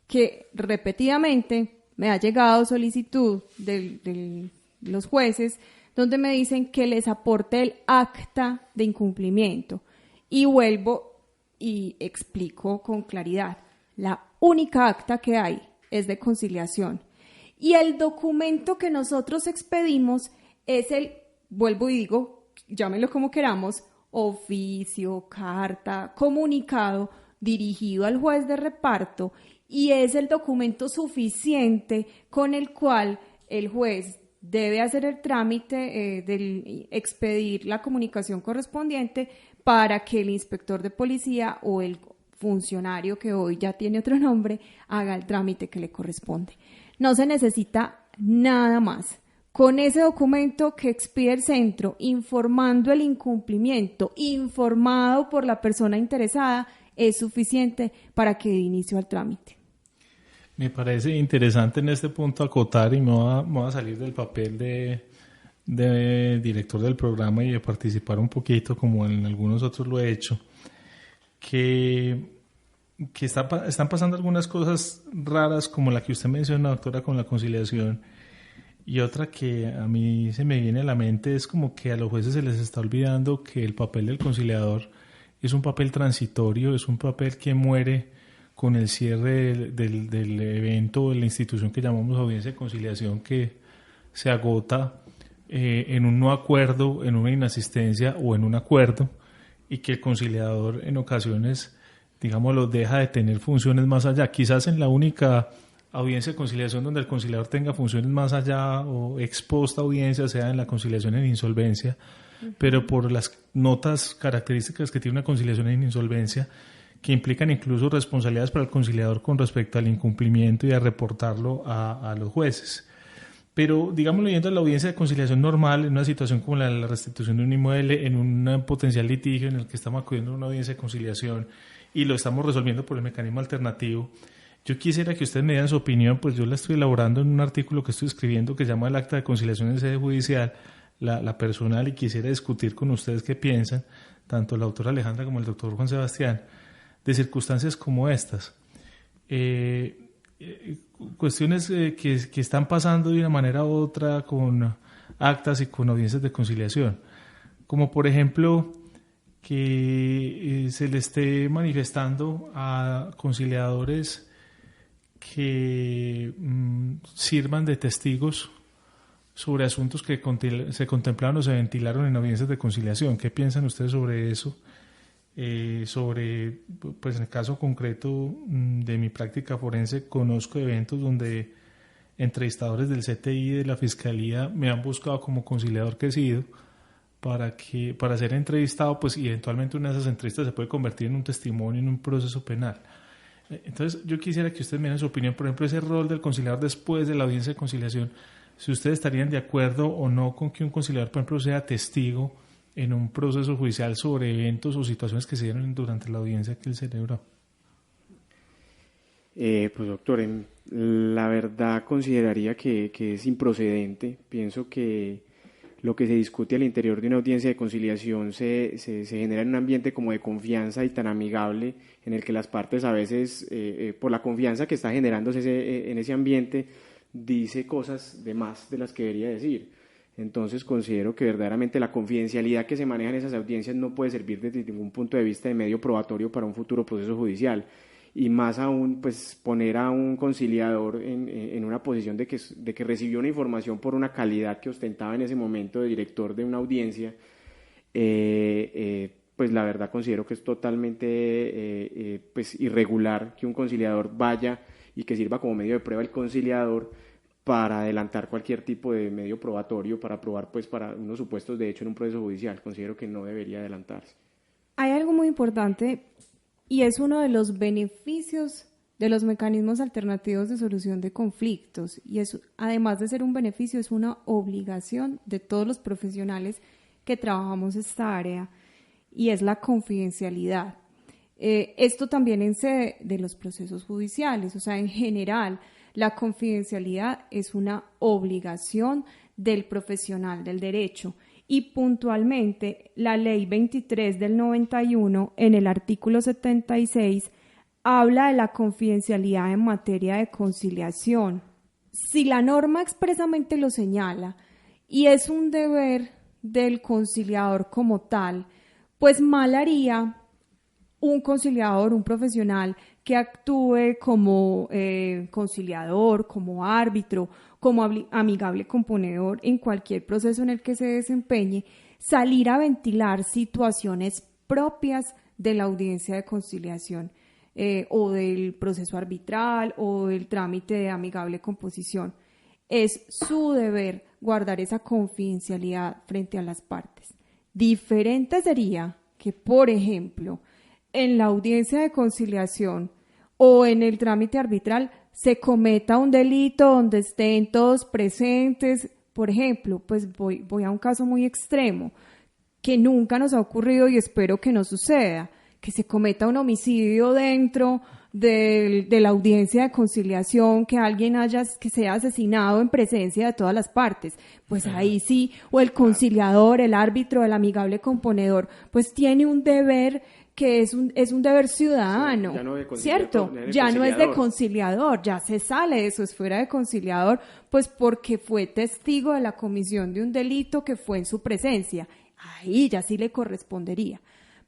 Que repetidamente me ha llegado solicitud de los jueces donde me dicen que les aporte el acta de incumplimiento, y vuelvo y explico con claridad: la única acta que hay es de conciliación, y el documento que nosotros expedimos es vuelvo y digo, llámenlo como queramos, oficio, carta, comunicado dirigido al juez de reparto, y es el documento suficiente con el cual el juez debe hacer el trámite de expedir la comunicación correspondiente para que el inspector de policía o el funcionario, que hoy ya tiene otro nombre, haga el trámite que le corresponde. No se necesita nada más. Con ese documento que expide el centro informando el incumplimiento, informado por la persona interesada, es suficiente para que dé inicio al trámite. Me parece interesante en este punto acotar, y me voy a salir del papel de director del programa y de participar un poquito, como en algunos otros lo he hecho, que están pasando algunas cosas raras, como la que usted menciona, doctora, con la conciliación, y otra que a mí se me viene a la mente es como que a los jueces se les está olvidando que el papel del conciliador es un papel transitorio, es un papel que muere con el cierre del evento, de la institución que llamamos audiencia de conciliación, que se agota en un no acuerdo, en una inasistencia o en un acuerdo, y que el conciliador en ocasiones, digámoslo, deja de tener funciones más allá. Quizás en la única audiencia de conciliación donde el conciliador tenga funciones más allá o ex post audiencia sea en la conciliación en insolvencia, pero por las notas características que tiene una conciliación en insolvencia, que implican incluso responsabilidades para el conciliador con respecto al incumplimiento y a reportarlo a los jueces. Pero, digamos, yendo a la audiencia de conciliación normal, en una situación como la restitución de un inmueble, en un potencial litigio en el que estamos acudiendo a una audiencia de conciliación y lo estamos resolviendo por el mecanismo alternativo, yo quisiera que ustedes me dieran su opinión, pues yo la estoy elaborando en un artículo que estoy escribiendo que se llama el acta de conciliación en sede judicial, la personal, y quisiera discutir con ustedes qué piensan, tanto la doctora Alejandra como el doctor Juan Sebastián, de circunstancias como estas. Cuestiones que están pasando de una manera u otra con actas y con audiencias de conciliación, como por ejemplo que se le esté manifestando a conciliadores que sirvan de testigos sobre asuntos que se contemplaron o se ventilaron en audiencias de conciliación. ¿Qué piensan ustedes sobre eso? sobre, pues en el caso concreto de mi práctica forense, conozco eventos donde entrevistadores del CTI y de la Fiscalía me han buscado como conciliador que he sido para ser entrevistado, pues y eventualmente una de esas entrevistas se puede convertir en un testimonio en un proceso penal. Entonces yo quisiera que ustedes me den su opinión, por ejemplo, ese rol del conciliador después de la audiencia de conciliación, si ustedes estarían de acuerdo o no con que un conciliador, por ejemplo, sea testigo en un proceso judicial sobre eventos o situaciones que se dieron durante la audiencia que él celebró. Pues doctor, la verdad consideraría que es improcedente. Pienso que lo que se discute al interior de una audiencia de conciliación se genera en un ambiente como de confianza y tan amigable, en el que las partes a veces, por la confianza que está generándose en ese ambiente, dice cosas de más de las que debería decir. Entonces considero que verdaderamente la confidencialidad que se maneja en esas audiencias no puede servir desde ningún punto de vista de medio probatorio para un futuro proceso judicial. Y más aún, pues poner a un conciliador en una posición de que recibió una información por una calidad que ostentaba en ese momento de director de una audiencia, pues la verdad considero que es totalmente pues irregular que un conciliador vaya y que sirva como medio de prueba el conciliador para adelantar cualquier tipo de medio probatorio para probar pues para unos supuestos de hecho en un proceso judicial. Considero que no debería adelantarse. Hay algo muy importante y es uno de los beneficios de los mecanismos alternativos de solución de conflictos, y es, además de ser un beneficio, es una obligación de todos los profesionales que trabajamos esta área, y es la confidencialidad. Esto también en sede de los procesos judiciales, o sea, en general, la confidencialidad es una obligación del profesional del derecho. Y puntualmente, la Ley 23 del 91, en el artículo 76, habla de la confidencialidad en materia de conciliación. Si la norma expresamente lo señala y es un deber del conciliador como tal, pues mal haría un conciliador, un profesional que actúe como conciliador, como árbitro, como amigable componedor en cualquier proceso en el que se desempeñe, salir a ventilar situaciones propias de la audiencia de conciliación o del proceso arbitral o del trámite de amigable composición. Es su deber guardar esa confidencialidad frente a las partes. Diferente sería que, por ejemplo, en la audiencia de conciliación o en el trámite arbitral se cometa un delito donde estén todos presentes. Por ejemplo, pues voy a un caso muy extremo que nunca nos ha ocurrido y espero que no suceda, que se cometa un homicidio dentro de la audiencia de conciliación, que alguien que sea asesinado en presencia de todas las partes. Pues ahí sí, o el conciliador, el árbitro, el amigable componedor, pues tiene un deber que es un deber ciudadano, ¿cierto? Ya no es de conciliador, ya se sale de su esfera de conciliador, pues porque fue testigo de la comisión de un delito que fue en su presencia. Ahí ya sí le correspondería.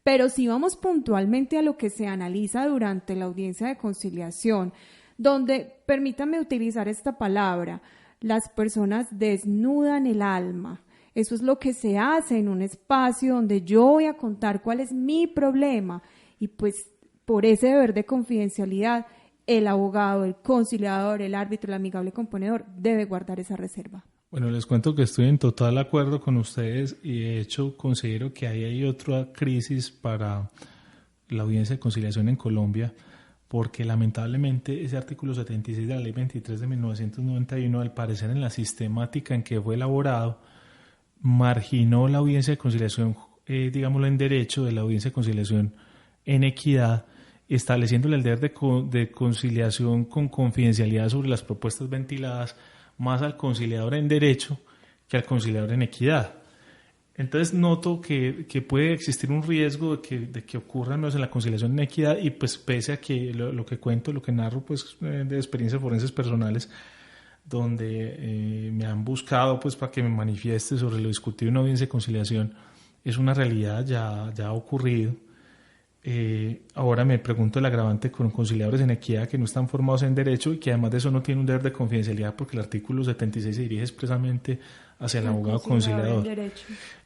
Pero si vamos puntualmente a lo que se analiza durante la audiencia de conciliación, donde, permítanme utilizar esta palabra, las personas desnudan el alma. Eso es lo que se hace en un espacio donde yo voy a contar cuál es mi problema, y pues por ese deber de confidencialidad el abogado, el conciliador, el árbitro, el amigable componedor debe guardar esa reserva. Bueno, les cuento que estoy en total acuerdo con ustedes y de hecho considero que ahí hay otra crisis para la audiencia de conciliación en Colombia, porque lamentablemente ese artículo 76 de la Ley 23 de 1991, al parecer en la sistemática en que fue elaborado, marginó la audiencia de conciliación, digámoslo en derecho, de la audiencia de conciliación en equidad, estableciéndole el deber de conciliación con confidencialidad sobre las propuestas ventiladas más al conciliador en derecho que al conciliador en equidad. Entonces noto que puede existir un riesgo de que ocurra en la conciliación en equidad, y pues pese a que lo que cuento, lo que narro pues de experiencias forenses personales, donde me han buscado pues para que me manifieste sobre lo discutido en una audiencia de conciliación, es una realidad, ya ha ocurrido. Ahora me pregunto el agravante con conciliadores en equidad que no están formados en derecho y que además de eso no tienen un deber de confidencialidad porque el artículo 76 se dirige expresamente hacia el abogado conciliador.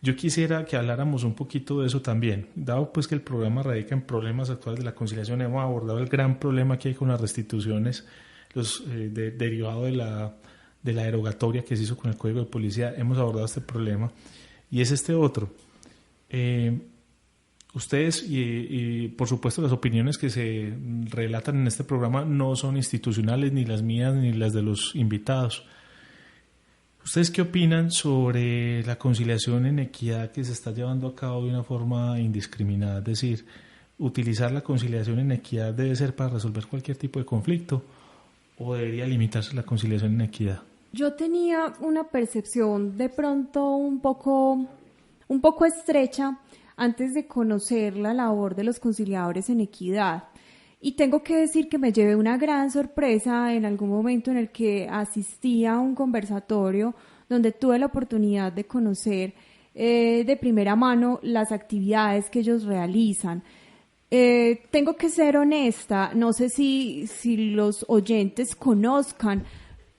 Yo quisiera que habláramos un poquito de eso también, dado pues que el programa radica en problemas actuales de la conciliación. Hemos abordado el gran problema que hay con las restituciones, derivado de la derogatoria que se hizo con el Código de Policía. Hemos abordado este problema y es este otro. Ustedes y por supuesto las opiniones que se relatan en este programa no son institucionales, ni las mías ni las de los invitados. ¿Ustedes qué opinan sobre la conciliación en equidad que se está llevando a cabo de una forma indiscriminada? Es decir, ¿utilizar la conciliación en equidad debe ser para resolver cualquier tipo de conflicto o debería limitarse la conciliación en equidad? Yo tenía una percepción de pronto un poco estrecha antes de conocer la labor de los conciliadores en equidad. Y tengo que decir que me llevé una gran sorpresa en algún momento en el que asistí a un conversatorio donde tuve la oportunidad de conocer de primera mano las actividades que ellos realizan. Tengo que ser honesta, no sé si los oyentes conozcan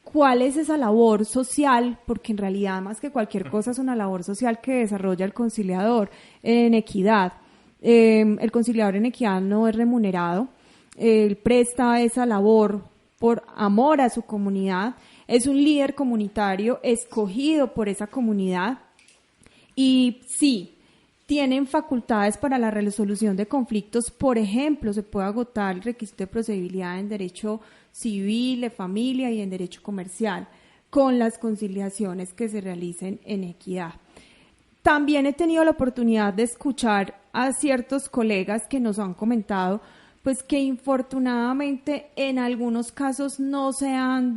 cuál es esa labor social, porque en realidad más que cualquier cosa es una labor social que desarrolla el conciliador en equidad. El conciliador en equidad no es remunerado, él presta esa labor por amor a su comunidad, es un líder comunitario escogido por esa comunidad y sí, tienen facultades para la resolución de conflictos. Por ejemplo, se puede agotar el requisito de procedibilidad en derecho civil, de familia y en derecho comercial con las conciliaciones que se realicen en equidad. También he tenido la oportunidad de escuchar a ciertos colegas que nos han comentado pues que infortunadamente en algunos casos no se han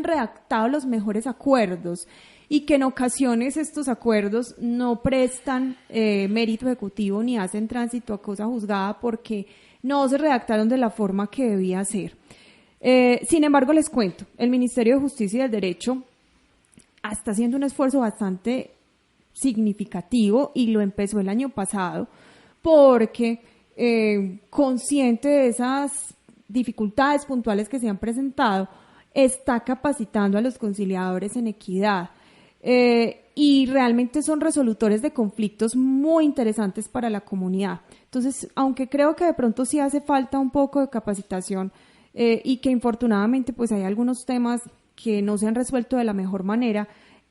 redactado los mejores acuerdos y que en ocasiones estos acuerdos no prestan mérito ejecutivo ni hacen tránsito a cosa juzgada porque no se redactaron de la forma que debía ser. Sin embargo, les cuento, el Ministerio de Justicia y del Derecho está haciendo un esfuerzo bastante significativo y lo empezó el año pasado porque consciente de esas dificultades puntuales que se han presentado, está capacitando a los conciliadores en equidad y realmente son resolutores de conflictos muy interesantes para la comunidad. Entonces, aunque creo que de pronto sí hace falta un poco de capacitación y que infortunadamente pues hay algunos temas que no se han resuelto de la mejor manera,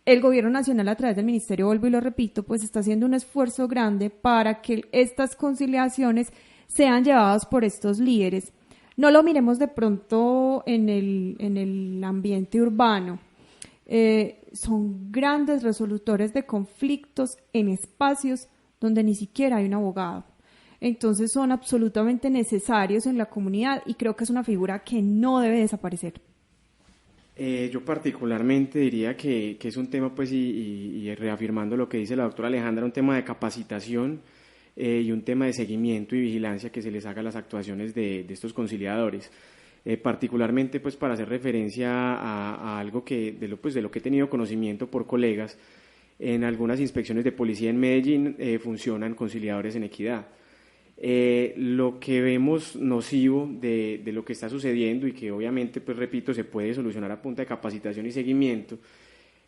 el Gobierno Nacional a través del Ministerio, vuelvo y lo repito, pues está haciendo un esfuerzo grande para que estas conciliaciones sean llevadas por estos líderes. No lo miremos de pronto en el ambiente urbano. Son grandes resolutores de conflictos en espacios donde ni siquiera hay un abogado. Entonces son absolutamente necesarios en la comunidad y creo que es una figura que no debe desaparecer. Yo particularmente diría que es un tema, pues, y reafirmando lo que dice la doctora Alejandra, un tema de capacitación y un tema de seguimiento y vigilancia que se les haga a las actuaciones de estos conciliadores. Particularmente, pues, para hacer referencia a algo de lo que he tenido conocimiento por colegas, en algunas inspecciones de policía en Medellín funcionan conciliadores en equidad. Lo que vemos nocivo de lo que está sucediendo y que obviamente, pues repito, se puede solucionar a punta de capacitación y seguimiento,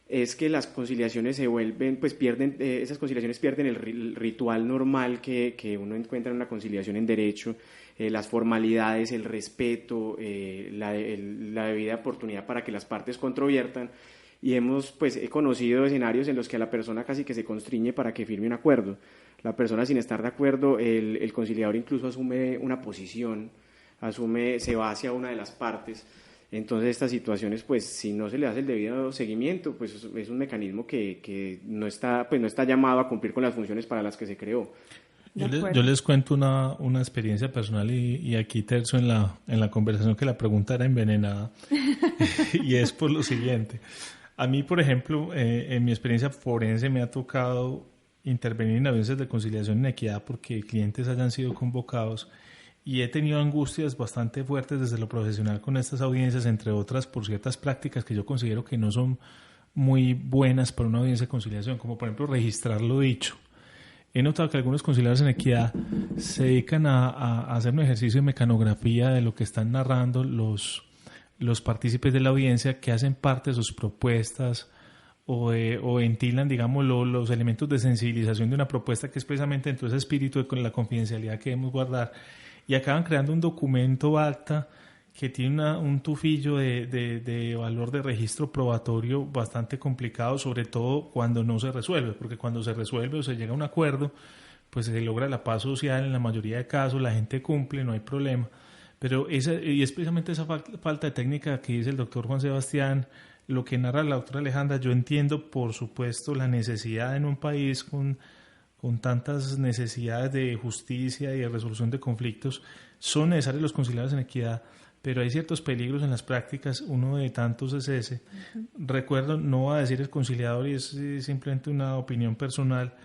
es que las conciliaciones se vuelven, pues esas conciliaciones pierden el ritual normal que uno encuentra en una conciliación en derecho, las formalidades, el respeto, la debida oportunidad para que las partes controviertan, y he conocido escenarios en los que a la persona casi que se constriñe para que firme un acuerdo. La persona, sin estar de acuerdo, el conciliador incluso asume una posición, se va hacia una de las partes. Entonces estas situaciones, pues si no se le hace el debido seguimiento, pues es un mecanismo que no está llamado a cumplir con las funciones para las que se creó. Yo les cuento una experiencia personal y aquí terzo en la conversación que la pregunta era envenenada y es por lo siguiente. A mí, por ejemplo, en mi experiencia forense me ha tocado intervenir en audiencias de conciliación en equidad porque clientes hayan sido convocados y he tenido angustias bastante fuertes desde lo profesional con estas audiencias, entre otras por ciertas prácticas que yo considero que no son muy buenas para una audiencia de conciliación, como por ejemplo registrar lo dicho. he notado que algunos conciliadores en equidad se dedican a hacer un ejercicio de mecanografía de lo que están narrando los partícipes de la audiencia, que hacen parte de sus propuestas o ventilan, digamos, los elementos de sensibilización de una propuesta, que es precisamente dentro de ese espíritu de la confidencialidad que debemos guardar, y acaban creando un documento acta que tiene un tufillo de valor de registro probatorio bastante complicado, sobre todo cuando no se resuelve, porque cuando se resuelve o se llega a un acuerdo, pues se logra la paz social en la mayoría de casos, la gente cumple, no hay problema. Pero es precisamente esa falta de técnica que dice el doctor Juan Sebastián, lo que narra la doctora Alejandra. Yo entiendo, por supuesto, la necesidad en un país con tantas necesidades de justicia y de resolución de conflictos, son necesarios los conciliadores en equidad, pero hay ciertos peligros en las prácticas. Uno de tantos es ese. Recuerdo, no voy a decir el conciliador, y es simplemente una opinión personal,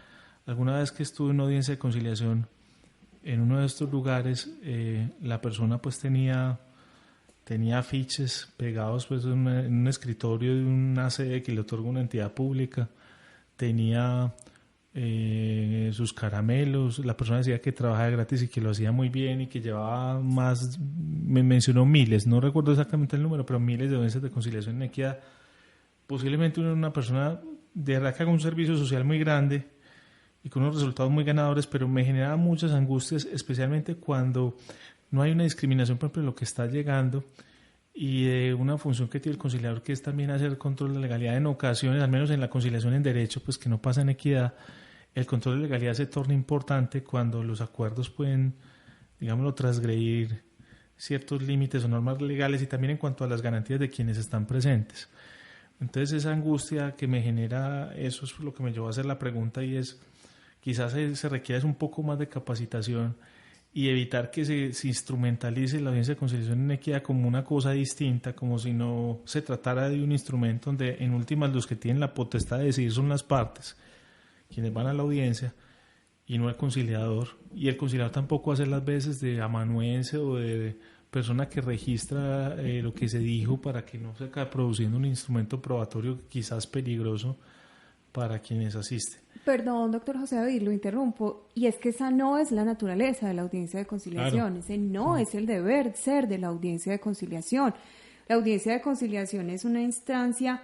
alguna vez que estuve en una audiencia de conciliación en uno de estos lugares, la persona pues tenía afiches pegados pues en un escritorio de una sede que le otorga una entidad pública, tenía sus caramelos, la persona decía que trabajaba gratis y que lo hacía muy bien y que llevaba más, me mencionó miles, no recuerdo exactamente el número, pero miles de audiencias de conciliación en equidad. Posiblemente una persona de verdad que haga un servicio social muy grande y con unos resultados muy ganadores, pero me generaba muchas angustias, especialmente cuando no hay una discriminación, por ejemplo, en lo que está llegando, y de una función que tiene el conciliador, que es también hacer control de legalidad. En ocasiones, al menos en la conciliación en derecho, pues que no pasa en equidad, el control de legalidad se torna importante cuando los acuerdos pueden, digámoslo, transgredir ciertos límites o normas legales, y también en cuanto a las garantías de quienes están presentes. Entonces, esa angustia que me genera, eso es lo que me llevó a hacer la pregunta, y es, quizás se requiere un poco más de capacitación y evitar que se instrumentalice la audiencia de conciliación en equidad como una cosa distinta, como si no se tratara de un instrumento donde en últimas los que tienen la potestad de decidir son las partes, quienes van a la audiencia, y no el conciliador. Y el conciliador tampoco hace las veces de amanuense o de persona que registra lo que se dijo, para que no se acabe produciendo un instrumento probatorio quizás peligroso para quienes asisten. Perdón, doctor José David, lo interrumpo, y es que esa no es la naturaleza de la audiencia de conciliación, claro. Ese no es el deber ser de la audiencia de conciliación. La audiencia de conciliación es una instancia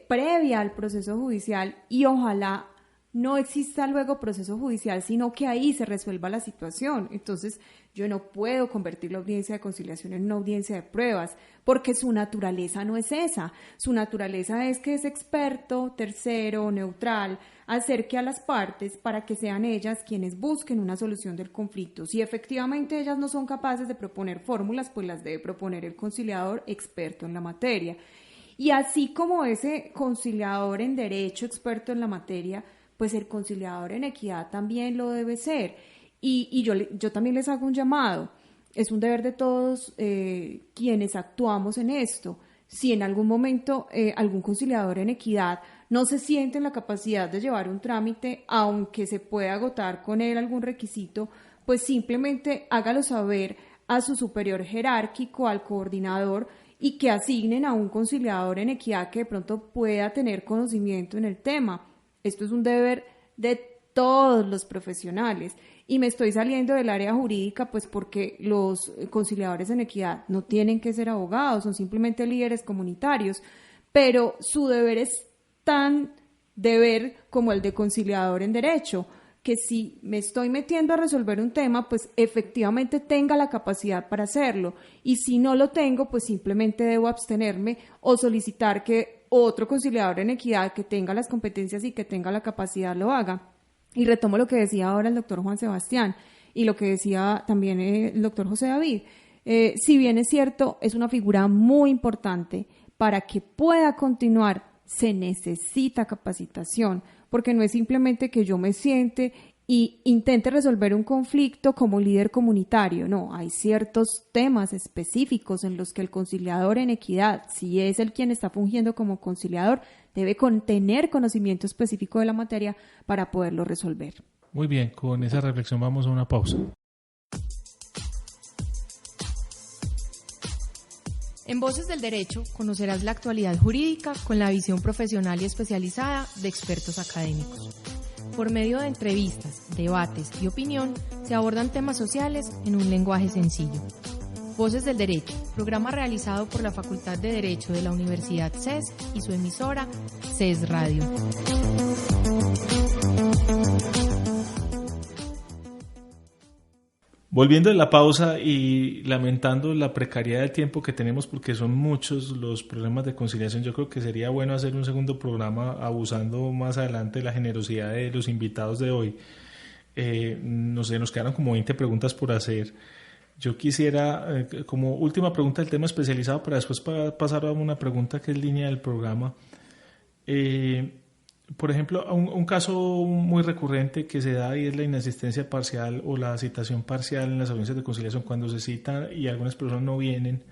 previa al proceso judicial, y ojalá no exista luego proceso judicial, sino que ahí se resuelva la situación. Entonces, yo no puedo convertir la audiencia de conciliación en una audiencia de pruebas, porque su naturaleza no es esa. Su naturaleza es que es experto, tercero, neutral, acerque a las partes para que sean ellas quienes busquen una solución del conflicto. Si efectivamente ellas no son capaces de proponer fórmulas, pues las debe proponer el conciliador experto en la materia. Y así como ese conciliador en derecho experto en la materia, pues el conciliador en equidad también lo debe ser. Y yo también les hago un llamado. Es un deber de todos quienes actuamos en esto. Si en algún momento algún conciliador en equidad no se siente en la capacidad de llevar un trámite, aunque se pueda agotar con él algún requisito, pues simplemente hágalo saber a su superior jerárquico, al coordinador, y que asignen a un conciliador en equidad que de pronto pueda tener conocimiento en el tema. Esto es un deber de todos los profesionales. Y me estoy saliendo del área jurídica, pues porque los conciliadores en equidad no tienen que ser abogados, son simplemente líderes comunitarios, pero su deber es tan deber como el de conciliador en derecho, que si me estoy metiendo a resolver un tema, pues efectivamente tenga la capacidad para hacerlo, y si no lo tengo, pues simplemente debo abstenerme o solicitar que otro conciliador en equidad que tenga las competencias y que tenga la capacidad lo haga. Y retomo lo que decía ahora el doctor Juan Sebastián y lo que decía también el doctor José David. Si bien es cierto, es una figura muy importante, para que pueda continuar se necesita capacitación, porque no es simplemente que yo me siente y intente resolver un conflicto como líder comunitario. No, hay ciertos temas específicos en los que el conciliador en equidad, si es el quien está fungiendo como conciliador, debe tener conocimiento específico de la materia para poderlo resolver. Muy bien, con esa reflexión vamos a una pausa. En Voces del Derecho conocerás la actualidad jurídica con la visión profesional y especializada de expertos académicos. Por medio de entrevistas, debates y opinión, se abordan temas sociales en un lenguaje sencillo. Voces del Derecho, programa realizado por la Facultad de Derecho de la Universidad CES y su emisora CES Radio. Volviendo de la pausa y lamentando la precariedad del tiempo que tenemos porque son muchos los problemas de conciliación, yo creo que sería bueno hacer un segundo programa abusando más adelante de la generosidad de los invitados de hoy. No sé, nos quedaron como 20 preguntas por hacer. Yo quisiera, como última pregunta del tema especializado, para después pasar a una pregunta que es línea del programa. Por ejemplo, un caso muy recurrente que se da y es la inasistencia parcial o la citación parcial en las audiencias de conciliación, cuando se citan y algunas personas no vienen,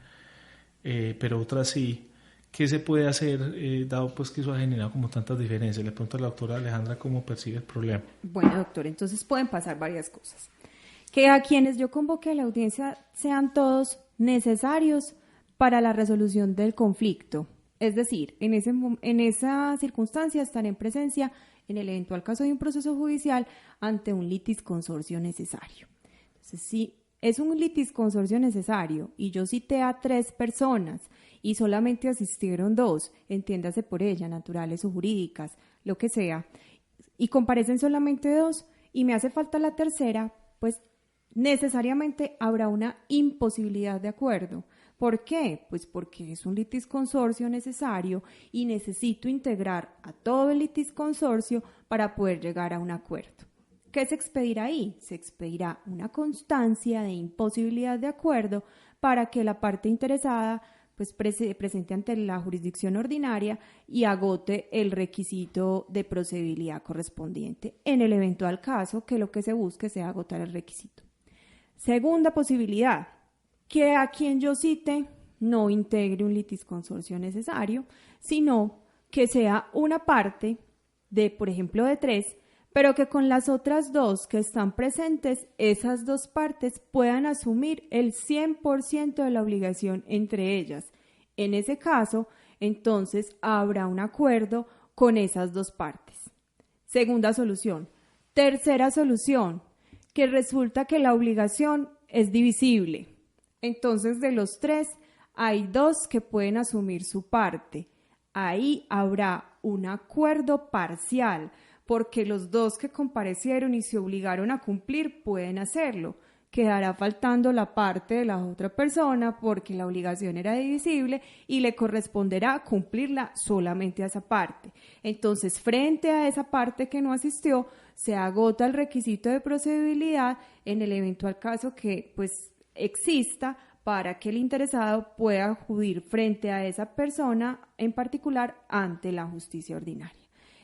pero otras sí. ¿Qué se puede hacer, dado pues que eso ha generado como tantas diferencias? Le pregunto a la doctora Alejandra cómo percibe el problema. Bueno, doctor, entonces pueden pasar varias cosas. Que a quienes yo convoque a la audiencia sean todos necesarios para la resolución del conflicto. Es decir, en esa circunstancia están en presencia, en el eventual caso de un proceso judicial, ante un litisconsorcio necesario. Entonces, si es un litisconsorcio necesario y yo cité a 3 personas y solamente asistieron 2, entiéndase por ella, naturales o jurídicas, lo que sea, y comparecen solamente 2 y me hace falta la tercera, pues necesariamente habrá una imposibilidad de acuerdo. ¿Por qué? Pues porque es un litisconsorcio necesario y necesito integrar a todo el litisconsorcio para poder llegar a un acuerdo. ¿Qué se expedirá ahí? Se expedirá una constancia de imposibilidad de acuerdo para que la parte interesada pues presente ante la jurisdicción ordinaria y agote el requisito de procedibilidad correspondiente en el eventual caso que lo que se busque sea agotar el requisito. Segunda posibilidad, que a quien yo cite no integre un litisconsorcio necesario, sino que sea una parte de, por ejemplo, de 3, pero que con las otras 2 que están presentes, esas 2 partes puedan asumir el 100% de la obligación entre ellas. En ese caso, entonces, habrá un acuerdo con esas 2 partes. Segunda solución. Tercera solución, que resulta que la obligación es divisible. Entonces, de los 3, hay 2 que pueden asumir su parte. Ahí habrá un acuerdo parcial, porque los 2 que comparecieron y se obligaron a cumplir pueden hacerlo. Quedará faltando la parte de la otra persona porque la obligación era divisible y le corresponderá cumplirla solamente a esa parte. Entonces, frente a esa parte que no asistió, se agota el requisito de procedibilidad en el eventual caso que pues exista para que el interesado pueda acudir frente a esa persona en particular ante la justicia ordinaria.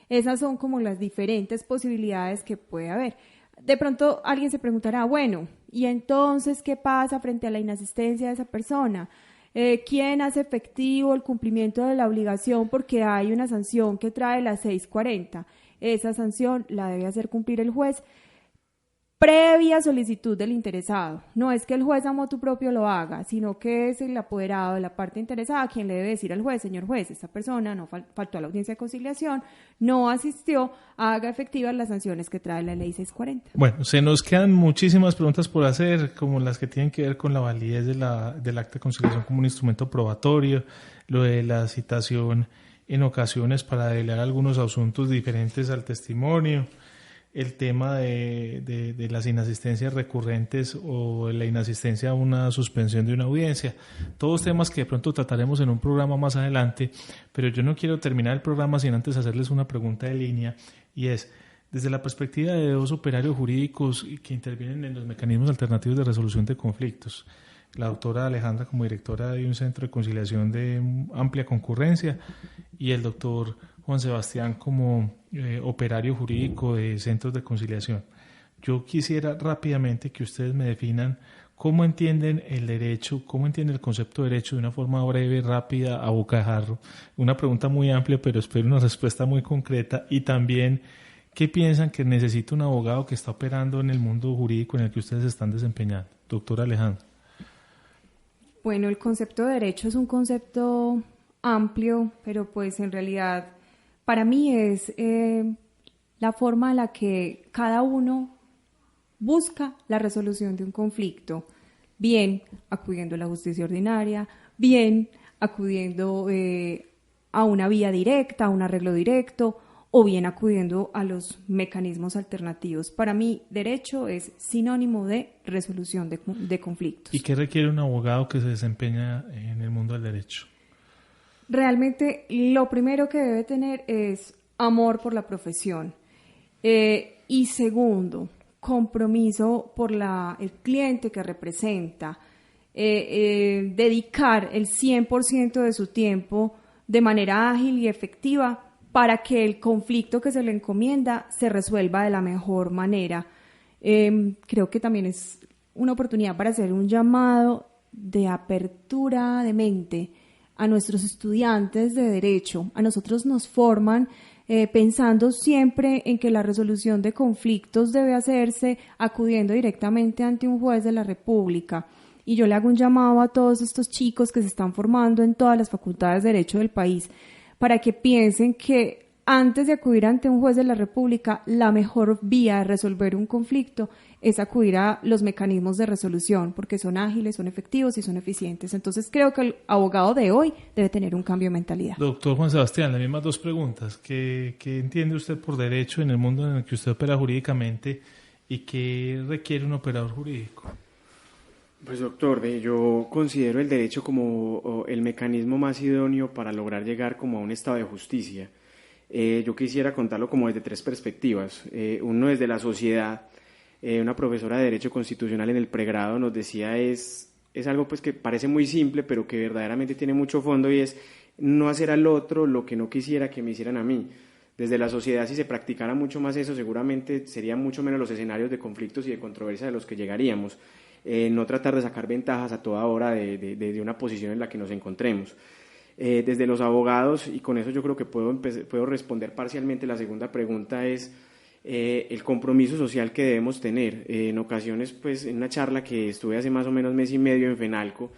Esas son como las diferentes posibilidades que puede haber. De pronto alguien se preguntará, bueno, ¿y entonces qué pasa frente a la inasistencia de esa persona? ¿Quién hace efectivo el cumplimiento de la obligación porque hay una sanción que trae la 640? Esa sanción la debe hacer cumplir el juez previa solicitud del interesado. No es que el juez a motu propio lo haga, sino que es el apoderado de la parte interesada quien le debe decir al juez, señor juez, esta persona no faltó a la audiencia de conciliación, no asistió, haga efectivas las sanciones que trae la ley 640. Bueno, se nos quedan muchísimas preguntas por hacer, como las que tienen que ver con la validez del acta de conciliación como un instrumento probatorio, lo de la citación en ocasiones para delegar algunos asuntos diferentes al testimonio, el tema de las inasistencias recurrentes o la inasistencia a una suspensión de una audiencia, todos temas que de pronto trataremos en un programa más adelante, pero yo no quiero terminar el programa sin antes hacerles una pregunta de línea, y es, desde la perspectiva de 2 operarios jurídicos que intervienen en los mecanismos alternativos de resolución de conflictos, la doctora Alejandra como directora de un centro de conciliación de amplia concurrencia y el doctor Juan Sebastián como operario jurídico de centros de conciliación. Yo quisiera rápidamente que ustedes me definan cómo entienden el derecho, cómo entienden el concepto de derecho de una forma breve, rápida, a bocajarro. Una pregunta muy amplia, pero espero una respuesta muy concreta. Y también, ¿qué piensan que necesita un abogado que está operando en el mundo jurídico en el que ustedes están desempeñando? Doctora Alejandra. Bueno, el concepto de derecho es un concepto amplio, pero pues en realidad para mí es la forma en la que cada uno busca la resolución de un conflicto, bien acudiendo a la justicia ordinaria, bien acudiendo a una vía directa, a un arreglo directo, o bien acudiendo a los mecanismos alternativos. Para mí, derecho es sinónimo de resolución de conflictos. ¿Y qué requiere un abogado que se desempeña en el mundo del derecho? Realmente, lo primero que debe tener es amor por la profesión. Y segundo, compromiso por el cliente que representa. Dedicar el 100% de su tiempo de manera ágil y efectiva para que el conflicto que se le encomienda se resuelva de la mejor manera. Creo que también es una oportunidad para hacer un llamado de apertura de mente a nuestros estudiantes de derecho. A nosotros nos forman pensando siempre en que la resolución de conflictos debe hacerse acudiendo directamente ante un juez de la República. Y yo le hago un llamado a todos estos chicos que se están formando en todas las facultades de derecho del país para que piensen que antes de acudir ante un juez de la República, la mejor vía de resolver un conflicto es acudir a los mecanismos de resolución, porque son ágiles, son efectivos y son eficientes. Entonces creo que el abogado de hoy debe tener un cambio de mentalidad. Doctor Juan Sebastián, las mismas dos preguntas. ¿Qué entiende usted por derecho en el mundo en el que usted opera jurídicamente y qué requiere un operador jurídico? Pues doctor, yo considero el derecho como el mecanismo más idóneo para lograr llegar como a un estado de justicia. Yo quisiera contarlo como desde tres perspectivas. Uno desde la sociedad. Una profesora de Derecho Constitucional en el pregrado nos decía es algo pues que parece muy simple, pero que verdaderamente tiene mucho fondo, y es no hacer al otro lo que no quisiera que me hicieran a mí. Desde la sociedad, si se practicara mucho más eso, seguramente serían mucho menos los escenarios de conflictos y de controversia de los que llegaríamos. No tratar de sacar ventajas a toda hora de una posición en la que nos encontremos. Desde los abogados, y con eso yo creo que puedo responder parcialmente la segunda pregunta, es el compromiso social que debemos tener. En ocasiones, pues en una charla que estuve hace más o menos mes y medio en FENALCO,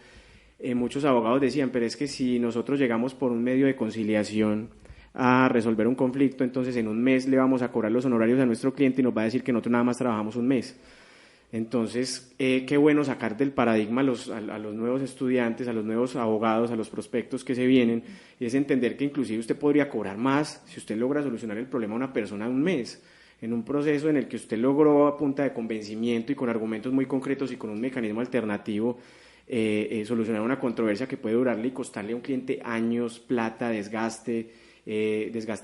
muchos abogados decían, pero es que si nosotros llegamos por un medio de conciliación a resolver un conflicto, entonces en un mes le vamos a cobrar los honorarios a nuestro cliente y nos va a decir que nosotros nada más trabajamos un mes. Entonces, qué bueno sacar del paradigma a los nuevos estudiantes, a los nuevos abogados, a los prospectos que se vienen, y es entender que inclusive usted podría cobrar más si usted logra solucionar el problema a una persona en un mes, en un proceso en el que usted logró a punta de convencimiento y con argumentos muy concretos y con un mecanismo alternativo solucionar una controversia que puede durarle y costarle a un cliente años, plata, desgaste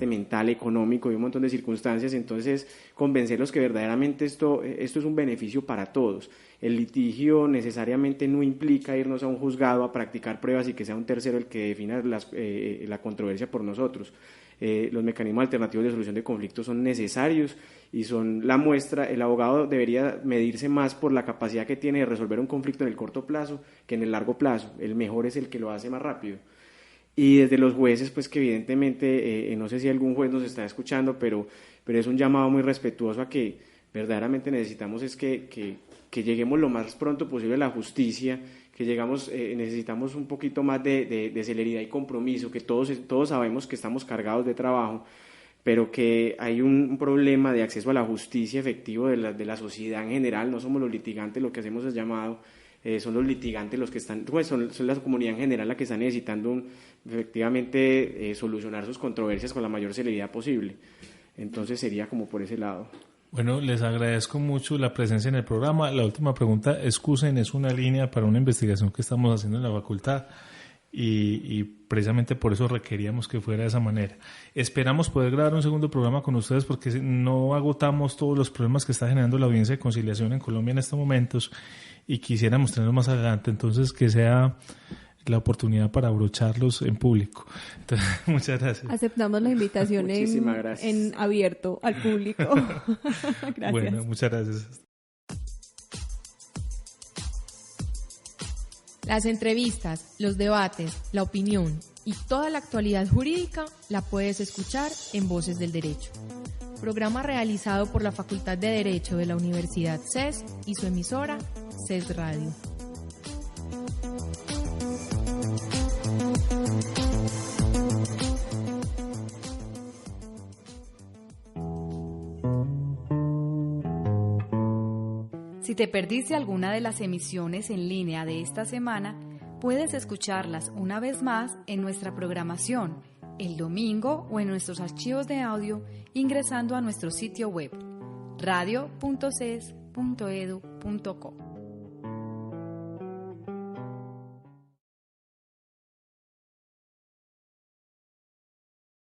mental, económico y un montón de circunstancias. Entonces, convencerlos que verdaderamente esto es un beneficio para todos. El litigio necesariamente no implica irnos a un juzgado a practicar pruebas y que sea un tercero el que defina la controversia por nosotros. Los mecanismos alternativos de solución de conflictos son necesarios y son la muestra. El abogado debería medirse más por la capacidad que tiene de resolver un conflicto en el corto plazo que en el largo plazo. El mejor es el que lo hace más rápido. Y desde los jueces, pues que evidentemente, no sé si algún juez nos está escuchando, pero es un llamado muy respetuoso a que verdaderamente necesitamos es que lleguemos lo más pronto posible a la justicia, que necesitamos un poquito más de celeridad y compromiso, que todos sabemos que estamos cargados de trabajo, pero que hay un problema de acceso a la justicia efectivo de la sociedad en general. No somos los litigantes, lo que hacemos es llamado, son los litigantes los que están, pues son la comunidad en general la que está necesitando efectivamente solucionar sus controversias con la mayor celeridad posible. Entonces sería como por ese lado. Bueno, les agradezco mucho la presencia en el programa. La última pregunta, excusen, es una línea para una investigación que estamos haciendo en la facultad y precisamente por eso requeríamos que fuera de esa manera. Esperamos poder grabar un segundo programa con ustedes porque no agotamos todos los problemas que está generando la audiencia de conciliación en Colombia en estos momentos y quisiéramos tenerlos más adelante, entonces que sea la oportunidad para abrocharlos en público. Entonces, muchas gracias. Aceptamos la invitación en abierto al público. Gracias. Bueno, muchas gracias. Las entrevistas, los debates, la opinión y toda la actualidad jurídica la puedes escuchar en Voces del Derecho. Programa realizado por la Facultad de Derecho de la Universidad CES y su emisora CES Radio. Si te perdiste alguna de las emisiones en línea de esta semana, puedes escucharlas una vez más en nuestra programación, el domingo o en nuestros archivos de audio ingresando a nuestro sitio web radio.ces.edu.co.